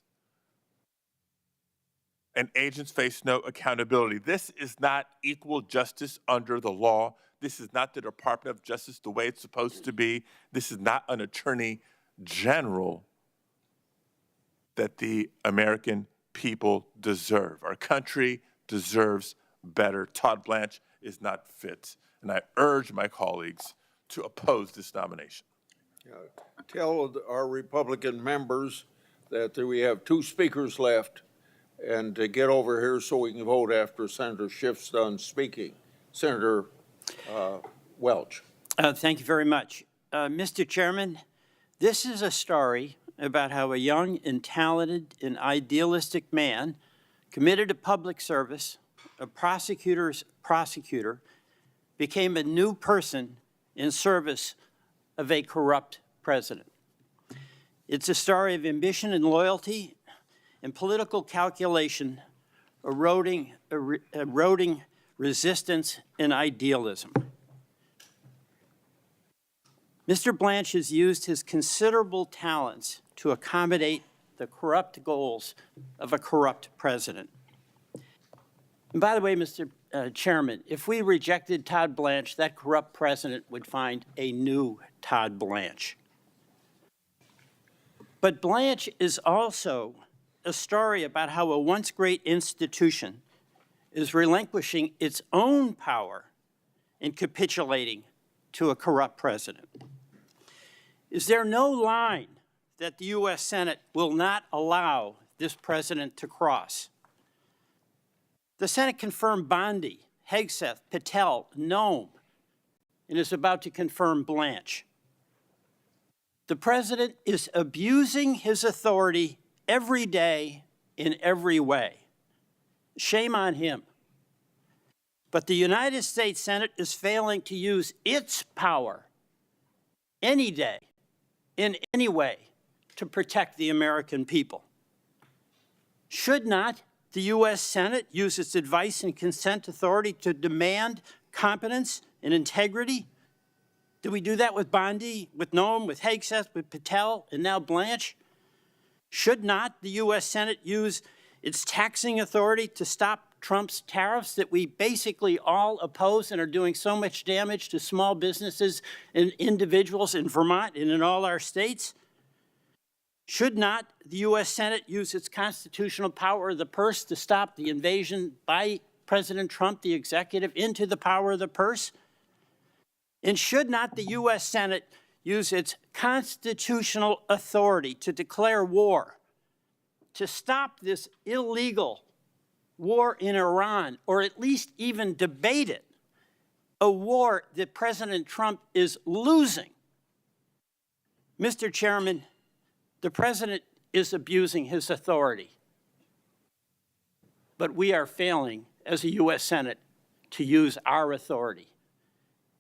and agents face no accountability? This is not equal justice under the law. This is not the Department of Justice the way it's supposed to be. This is not an attorney general that the American people deserve. Our country deserves better. Todd Blanche is not fit, and I urge my colleagues to oppose this nomination. Tell our Republican members that we have 2 speakers left, and to get over here so we can vote after Senator Schiff's done speaking. Senator Welch. Thank you very much. Mr. Chairman, this is a story about how a young and talented and idealistic man committed to public service, a prosecutor's prosecutor, became a new person in service of a corrupt president. It's a story of ambition and loyalty and political calculation eroding resistance and idealism. Mr. Blanche has used his considerable talents to accommodate the corrupt goals of a corrupt president. And by the way, Mr. Chairman, if we rejected Todd Blanche, that corrupt president would find a new Todd Blanche. But Blanche is also a story about how a once great institution is relinquishing its own power and capitulating to a corrupt president. Is there no line that the U.S. Senate will not allow this president to cross? The Senate confirmed Bondi, Hegseth, Patel, Nome, and is about to confirm Blanche. The president is abusing his authority every day in every way. Shame on him. But the United States Senate is failing to use its power any day, in any way, to protect the American people. Should not the U.S. Senate use its advice and consent authority to demand competence and integrity? Do we do that with Bondi, with Nome, with Hegseth, with Patel, and now Blanche? Should not the U.S. Senate use its taxing authority to stop Trump's tariffs that we basically all oppose and are doing so much damage to small businesses and individuals in Vermont and in all our states? Should not the U.S. Senate use its constitutional power of the purse to stop the invasion by President Trump, the executive, into the power of the purse? And should not the U.S. Senate use its constitutional authority to declare war, to stop this illegal war in Iran, or at least even debate it, a war that President Trump is losing? Mr. Chairman, the president is abusing his authority, but we are failing as a U.S. Senate to use our authority.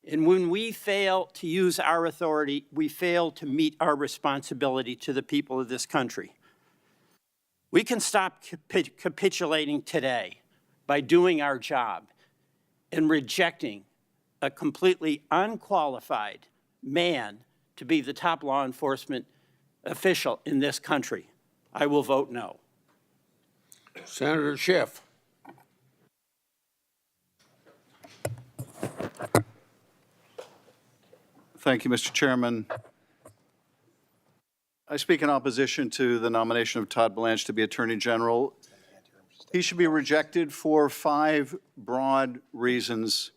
And when we fail to use our authority, we fail to meet our responsibility to the people of this country. We can stop capitulating today by doing our job and rejecting a completely unqualified man to be the top law enforcement official in this country. I will vote no. Senator Schiff. Thank you, Mr. Chairman. I speak in opposition to the nomination of Todd Blanche to be Attorney General. He should be rejected for 5 broad reasons.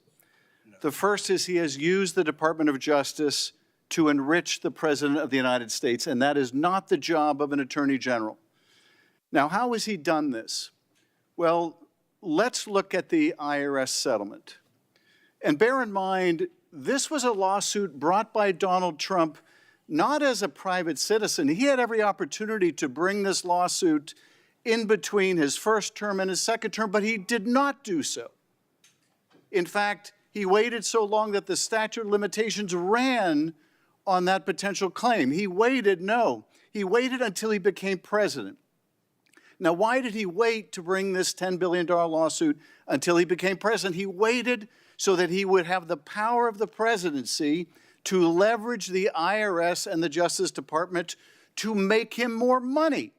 The first is he has used the Department of Justice to enrich the President of the United States, and that is not the job of an Attorney General. Now, how has he done this? Well, let's look at the IRS settlement. And bear in mind, this was a lawsuit brought by Donald Trump not as a private citizen. He had every opportunity to bring this lawsuit in between his first term and his second term, but he did not do so. In fact, he waited so long that the statute of limitations ran on that potential claim. He waited until he became president. Now, why did he wait to bring this $10 billion lawsuit until he became president? He waited so that he would have the power of the presidency to leverage the IRS and the Justice Department to make him more money.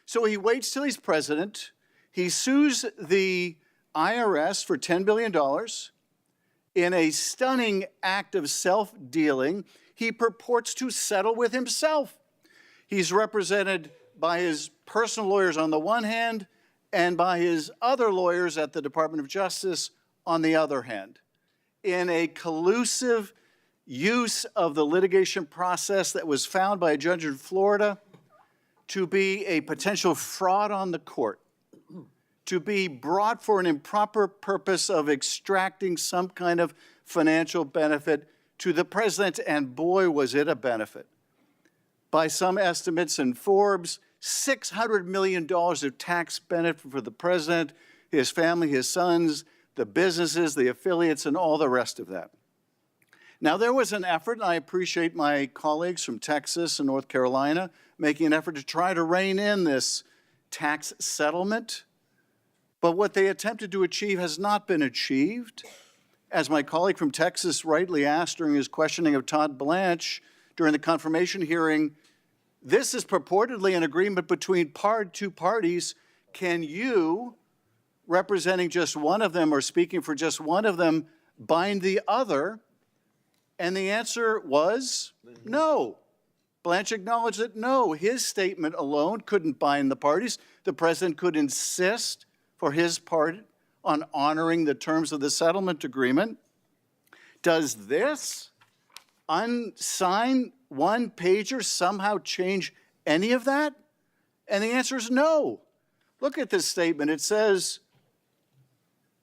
So he waits till he's president. He sues the IRS for $10 billion. In a stunning act of self-dealing, he purports to settle with himself. He's represented by his personal lawyers on the one hand and by his other lawyers at the Department of Justice on the other hand, in a collusive use of the litigation process that was found by a judge in Florida to be a potential fraud on the court, to be brought for an improper purpose of extracting some kind of financial benefit to the president, and boy, was it a benefit. By some estimates in Forbes, $600 million of tax benefit for the president, his family, his sons, the businesses, the affiliates, and all the rest of that. Now, there was an effort, and I appreciate my colleagues from Texas and North Carolina making an effort to try to rein in this tax settlement. But what they attempted to achieve has not been achieved. As my colleague from Texas rightly asked during his questioning of Todd Blanche during the confirmation hearing, this is purportedly an agreement between two parties. Can you, representing just one of them or speaking for just one of them, bind the other? And the answer was no. Blanche acknowledged that no, his statement alone couldn't bind the parties. The president could insist for his part on honoring the terms of the settlement agreement. Does this unsigned one-pager somehow change any of that? And the answer is no. Look at this statement. It says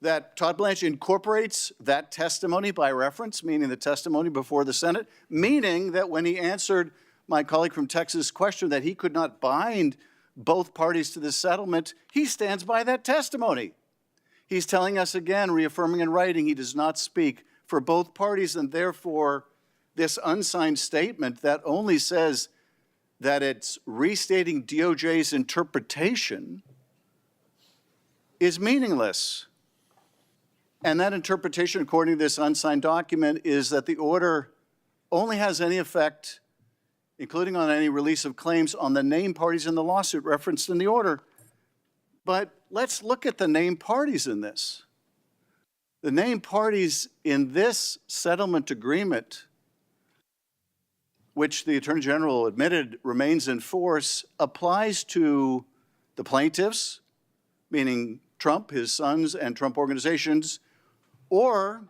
that Todd Blanche incorporates that testimony by reference, meaning the testimony before the Senate, meaning that when he answered my colleague from Texas' question that he could not bind both parties to the settlement, he stands by that testimony. He's telling us again, reaffirming in writing, he does not speak for both parties, and therefore this unsigned statement that only says that it's restating DOJ's interpretation is meaningless. And that interpretation, according to this unsigned document, is that the order only has any effect, including on any release of claims, on the named parties in the lawsuit referenced in the order. But let's look at the named parties in this. The named parties in this settlement agreement, which the Attorney General admitted remains in force, applies to the plaintiffs, meaning Trump, his sons, and Trump organizations, or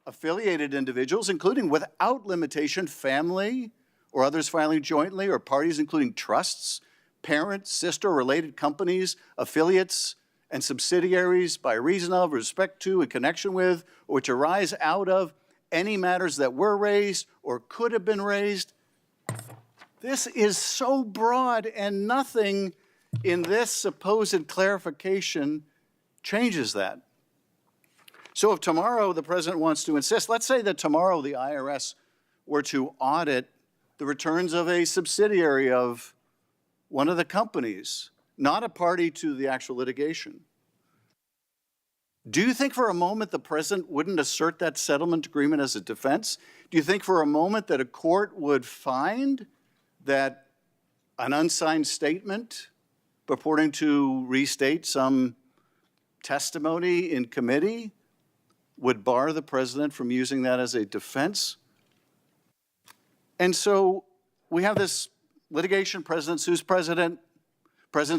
affiliated individuals, including without limitation family or others filing jointly, or parties including trusts, parent, sister, related companies, affiliates, and subsidiaries by reason of, respect to, in connection with, or which arise out of any matters that were raised or could have been raised. This is so broad, and nothing in this supposed clarification changes that. So if tomorrow the president wants to insist, let's say that tomorrow the IRS were to audit the returns of a subsidiary of one of the companies, not a party to the actual litigation. Do you think for a moment the president wouldn't assert that settlement agreement as a defense? Do you think for a moment that a court would find that an unsigned statement purporting to restate some testimony in committee would bar the president from using that as a defense? And so we have this litigation, president sues president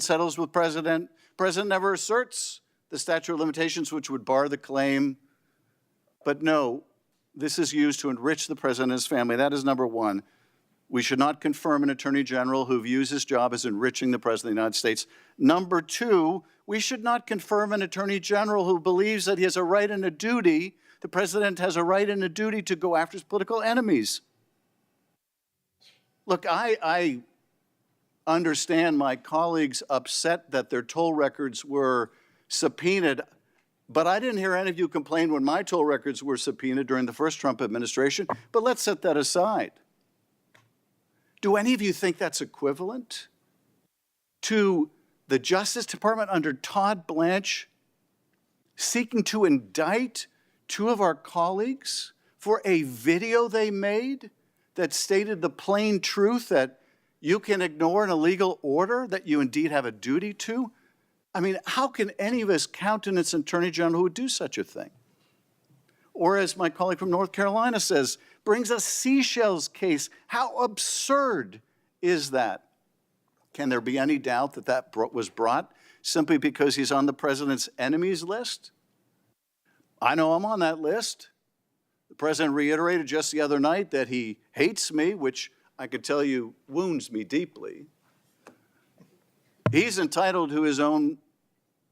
settles with president never asserts the statute of limitations which would bar the claim. But no, this is used to enrich the president and his family. That is number one. We should not confirm an attorney general who views his job as enriching the president of the United States. Number two, we should not confirm an attorney general who believes that he has a right and a duty, the president has a right and a duty to go after his political enemies. Look, I understand my colleagues upset that their toll records were subpoenaed, but I didn't hear any of you complain when my toll records were subpoenaed during the first Trump administration. But let's set that aside. Do any of you think that's equivalent to the Justice Department under Todd Blanche seeking to indict two of our colleagues for a video they made that stated the plain truth that you can ignore an illegal order that you indeed have a duty to? I mean, how can any of us countenance an attorney general who would do such a thing? Or as my colleague from North Carolina says, brings a seashells case. How absurd is that? Can there be any doubt that that was brought simply because he's on the president's enemies list? I know I'm on that list. The president reiterated just the other night that he hates me, which I could tell you wounds me deeply. He's entitled to his own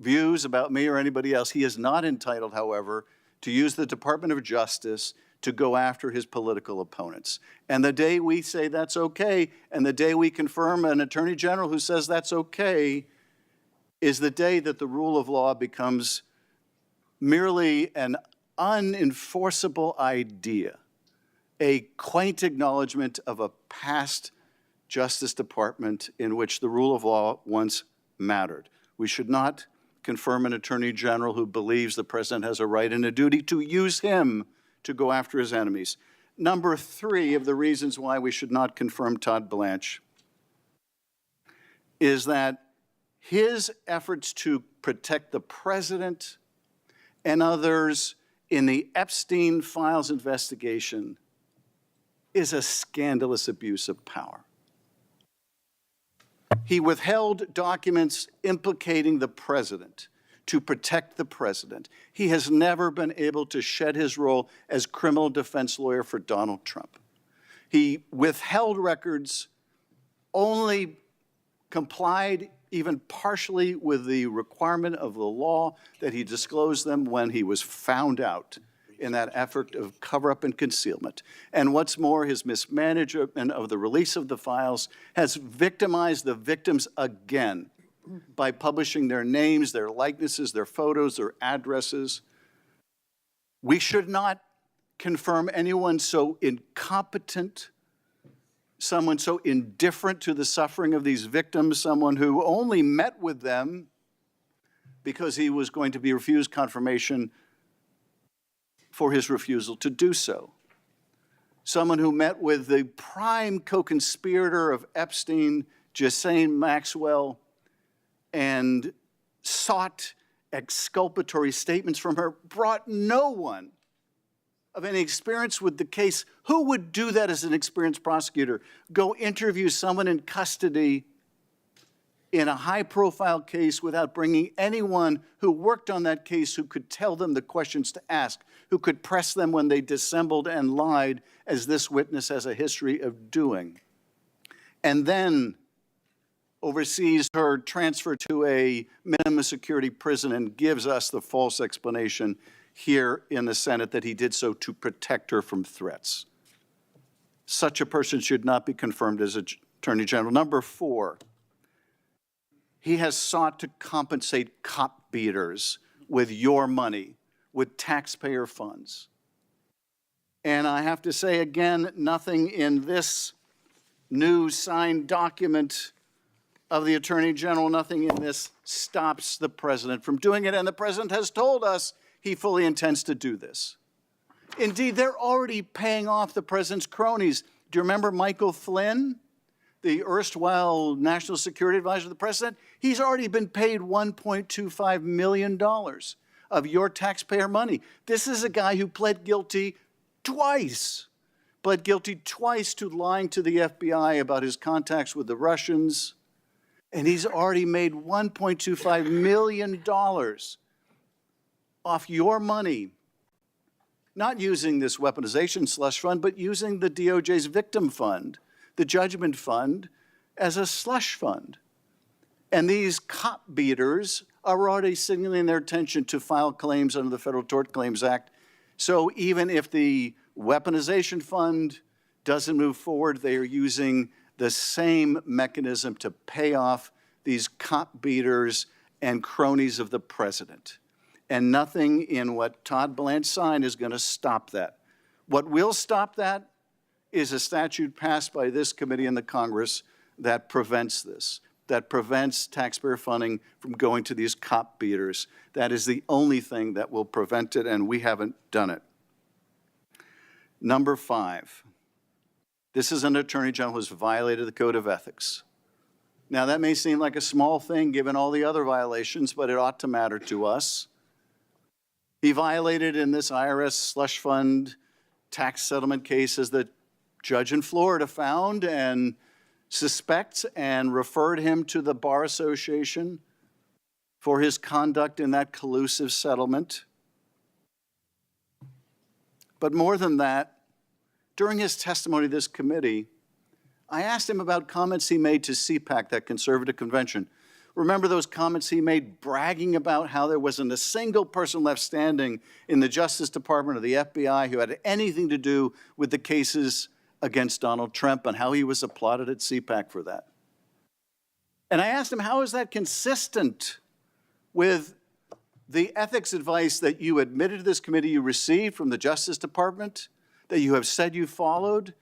views about me or anybody else. He is not entitled, however, to use the Department of Justice to go after his political opponents. And the day we say that's okay, and the day we confirm an attorney general who says that's okay, is the day that the rule of law becomes merely an unenforceable idea, a quaint acknowledgement of a past Justice Department in which the rule of law once mattered. We should not confirm an attorney general who believes the president has a right and a duty to use him to go after his enemies. Number three of the reasons why we should not confirm Todd Blanche is that his efforts to protect the president and others in the Epstein files investigation is a scandalous abuse of power. He withheld documents implicating the president to protect the president. He has never been able to shed his role as criminal defense lawyer for Donald Trump. He withheld records, only complied even partially with the requirement of the law that he disclose them when he was found out in that effort of cover-up and concealment. And what's more, his mismanagement of the release of the files has victimized the victims again by publishing their names, their likenesses, their photos, their addresses. We should not confirm anyone so incompetent, someone so indifferent to the suffering of these victims, someone who only met with them because he was going to be refused confirmation for his refusal to do so. Someone who met with the prime co-conspirator of Epstein, Ghislaine Maxwell, and sought exculpatory statements from her, brought no one of any experience with the case. Who would do that as an experienced prosecutor? Go interview someone in custody in a high-profile case without bringing anyone who worked on that case who could tell them the questions to ask, who could press them when they dissembled and lied, as this witness has a history of doing. And then oversees her transfer to a minimum security prison and gives us the false explanation here in the Senate that he did so to protect her from threats. Such a person should not be confirmed as Attorney General. Number 4, he has sought to compensate cop beaters with your money, with taxpayer funds. And I have to say again, nothing in this new signed document of the Attorney General, nothing in this stops the President from doing it. And the President has told us he fully intends to do this. Indeed, they're already paying off the President's cronies. Do you remember Michael Flynn, the erstwhile National Security Advisor to the President? He's already been paid $1.25 million of your taxpayer money. This is a guy who pled guilty twice to lying to the FBI about his contacts with the Russians, and he's already made $1.25 million off your money, not using this weaponization slush fund, but using the DOJ's victim fund, the judgment fund, as a slush fund. And these cop beaters are already signaling their intention to file claims under the Federal Tort Claims Act. So even if the weaponization fund doesn't move forward, they are using the same mechanism to pay off these cop beaters and cronies of the President. And nothing in what Todd Blanche signed is going to stop that. What will stop that is a statute passed by this committee in the Congress that prevents this, that prevents taxpayer funding from going to these cop beaters. That is the only thing that will prevent it, and we haven't done it. Number 5, this is an Attorney General who has violated the Code of Ethics. Now, that may seem like a small thing given all the other violations, but it ought to matter to us. He violated in this IRS slush fund tax settlement case, as the judge in Florida found and suspects, and referred him to the Bar Association for his conduct in that collusive settlement. But more than that, during his testimony to this committee, I asked him about comments he made to CPAC, that conservative convention. Remember those comments he made bragging about how there wasn't a single person left standing in the Justice Department or the FBI who had anything to do with the cases against Donald Trump, and how he was applauded at CPAC for that. And I asked him, how is that consistent with the ethics advice that you admitted to this committee you received from the Justice Department, that you have said you followed,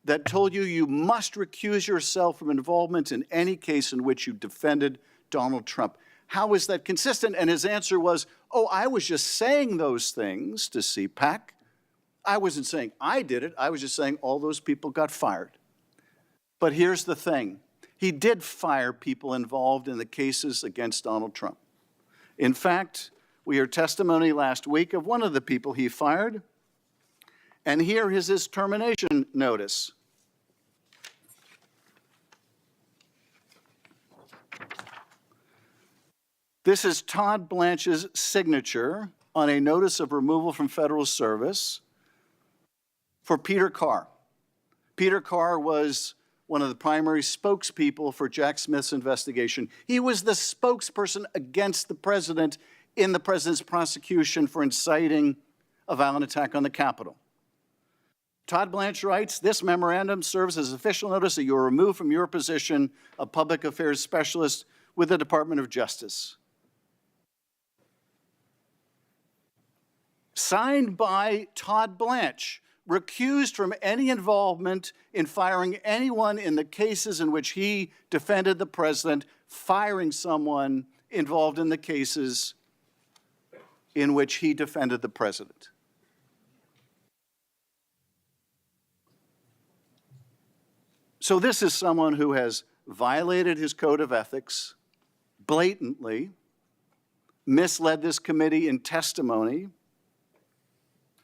that told you you must recuse yourself from involvement in any case in which you defended Donald Trump? How is that consistent? And his answer was, oh, I was just saying those things to CPAC. I wasn't saying I did it. I was just saying all those people got fired. But here's the thing. He did fire people involved in the cases against Donald Trump. In fact, we heard testimony last week of one of the people he fired, and here is his termination notice. This is Todd Blanche's signature on a notice of removal from federal service for Peter Carr. Peter Carr was one of the primary spokespeople for Jack Smith's investigation. He was the spokesperson against the president in the president's prosecution for inciting a violent attack on the Capitol. Todd Blanche writes, this memorandum serves as official notice that you are removed from your position of public affairs specialist with the Department of Justice. Signed by Todd Blanche, recused from any involvement in firing anyone in the cases in which he defended the president, firing someone involved in the cases in which he defended the president. So this is someone who has violated his code of ethics blatantly, misled this committee in testimony,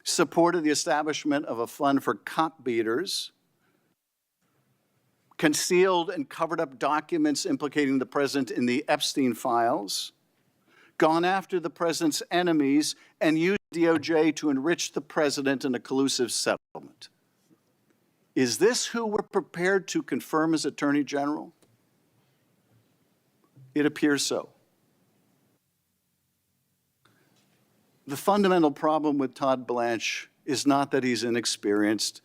supported the establishment of a fund for cop beaters, concealed and covered up documents implicating the president in the Epstein files, gone after the president's enemies, and used DOJ to enrich the president in a collusive settlement. Is this who we're prepared to confirm as Attorney General? It appears so. The fundamental problem with Todd Blanche is not that he's inexperienced,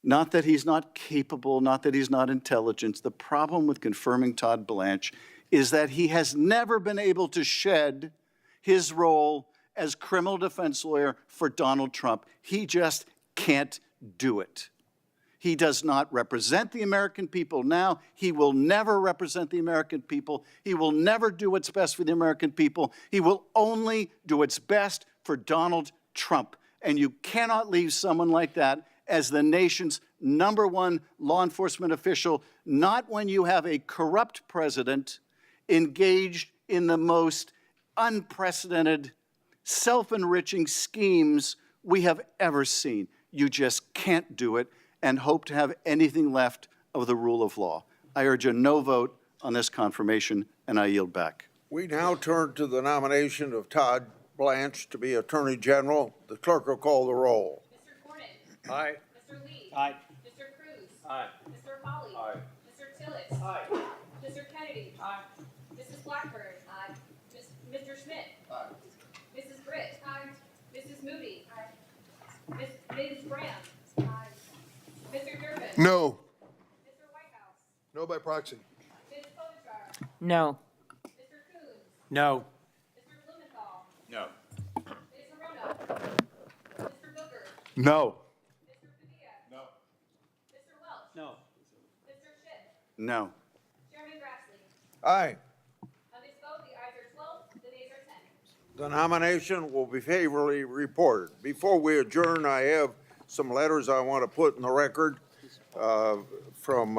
not that he's not capable, not that he's not intelligent. The problem with confirming Todd Blanche is that he has never been able to shed his role as criminal defense lawyer for Donald Trump. He just can't do it. He does not represent the American people now. He will never represent the American people. He will never do what's best for the American people. He will only do what's best for Donald Trump. And you cannot leave someone like that as the nation's #1 law enforcement official, not when you have a corrupt president engaged in the most unprecedented, self-enriching schemes we have ever seen. You just can't do it and hope to have anything left of the rule of law. I urge a no vote on this confirmation, and I yield back. We now turn to the nomination of Todd Blanche to be Attorney General. The clerk will call the roll. Mr. Cornyn. Aye. Mr. Lee. Aye. Mr. Cruz. Aye. Mr. Hawley. Aye. Mr. Tillett. Aye. Mr. Kennedy. Aye. Mrs. Blackburn. Aye. Mr. Schmidt. Aye. Mrs. Britt. Aye. Mrs. Moody. Aye. Ms. Graham. Aye. Mr. Durbin. No. Mr. Whitehouse. No by proxy. Ms. Klobuchar. No. Mr. Coons. No. Mr. Blumenthal. No. Ms. Hirono. Mr. Booker. No. Mr. Padilla. No. Mr. Welch. No. Mr. Schiff. No. Chairman Grassley. Aye. On this vote, the ayes are 12, the nays are 10. The nomination will be favorably reported. Before we adjourn, I have some letters I want to put in the record from,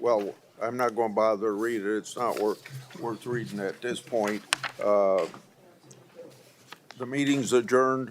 well, I'm not going to bother to read it. It's not worth reading at this point. The meeting's adjourned.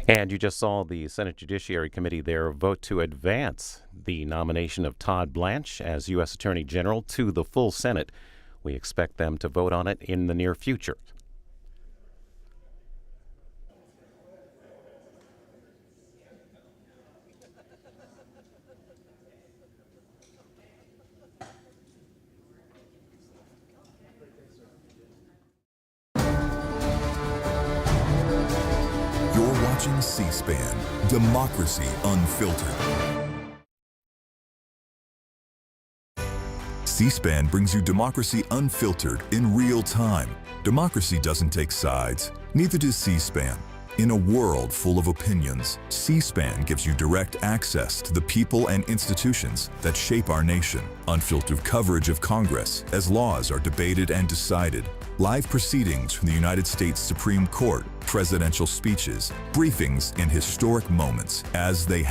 And you just saw the Senate Judiciary Committee there vote to advance the nomination of Todd Blanche as U.S. Attorney General to the full Senate. We expect them to vote on it in the near future. watching C-SPAN, Democracy Unfiltered. C-SPAN brings you Democracy Unfiltered in real time. Democracy doesn't take sides, neither does C-SPAN. In a world full of opinions, C-SPAN gives you direct access to the people and institutions that shape our nation. Unfiltered coverage of Congress as laws are debated and decided. Live proceedings from the United States Supreme Court, presidential speeches, briefings in historic moments as they happen.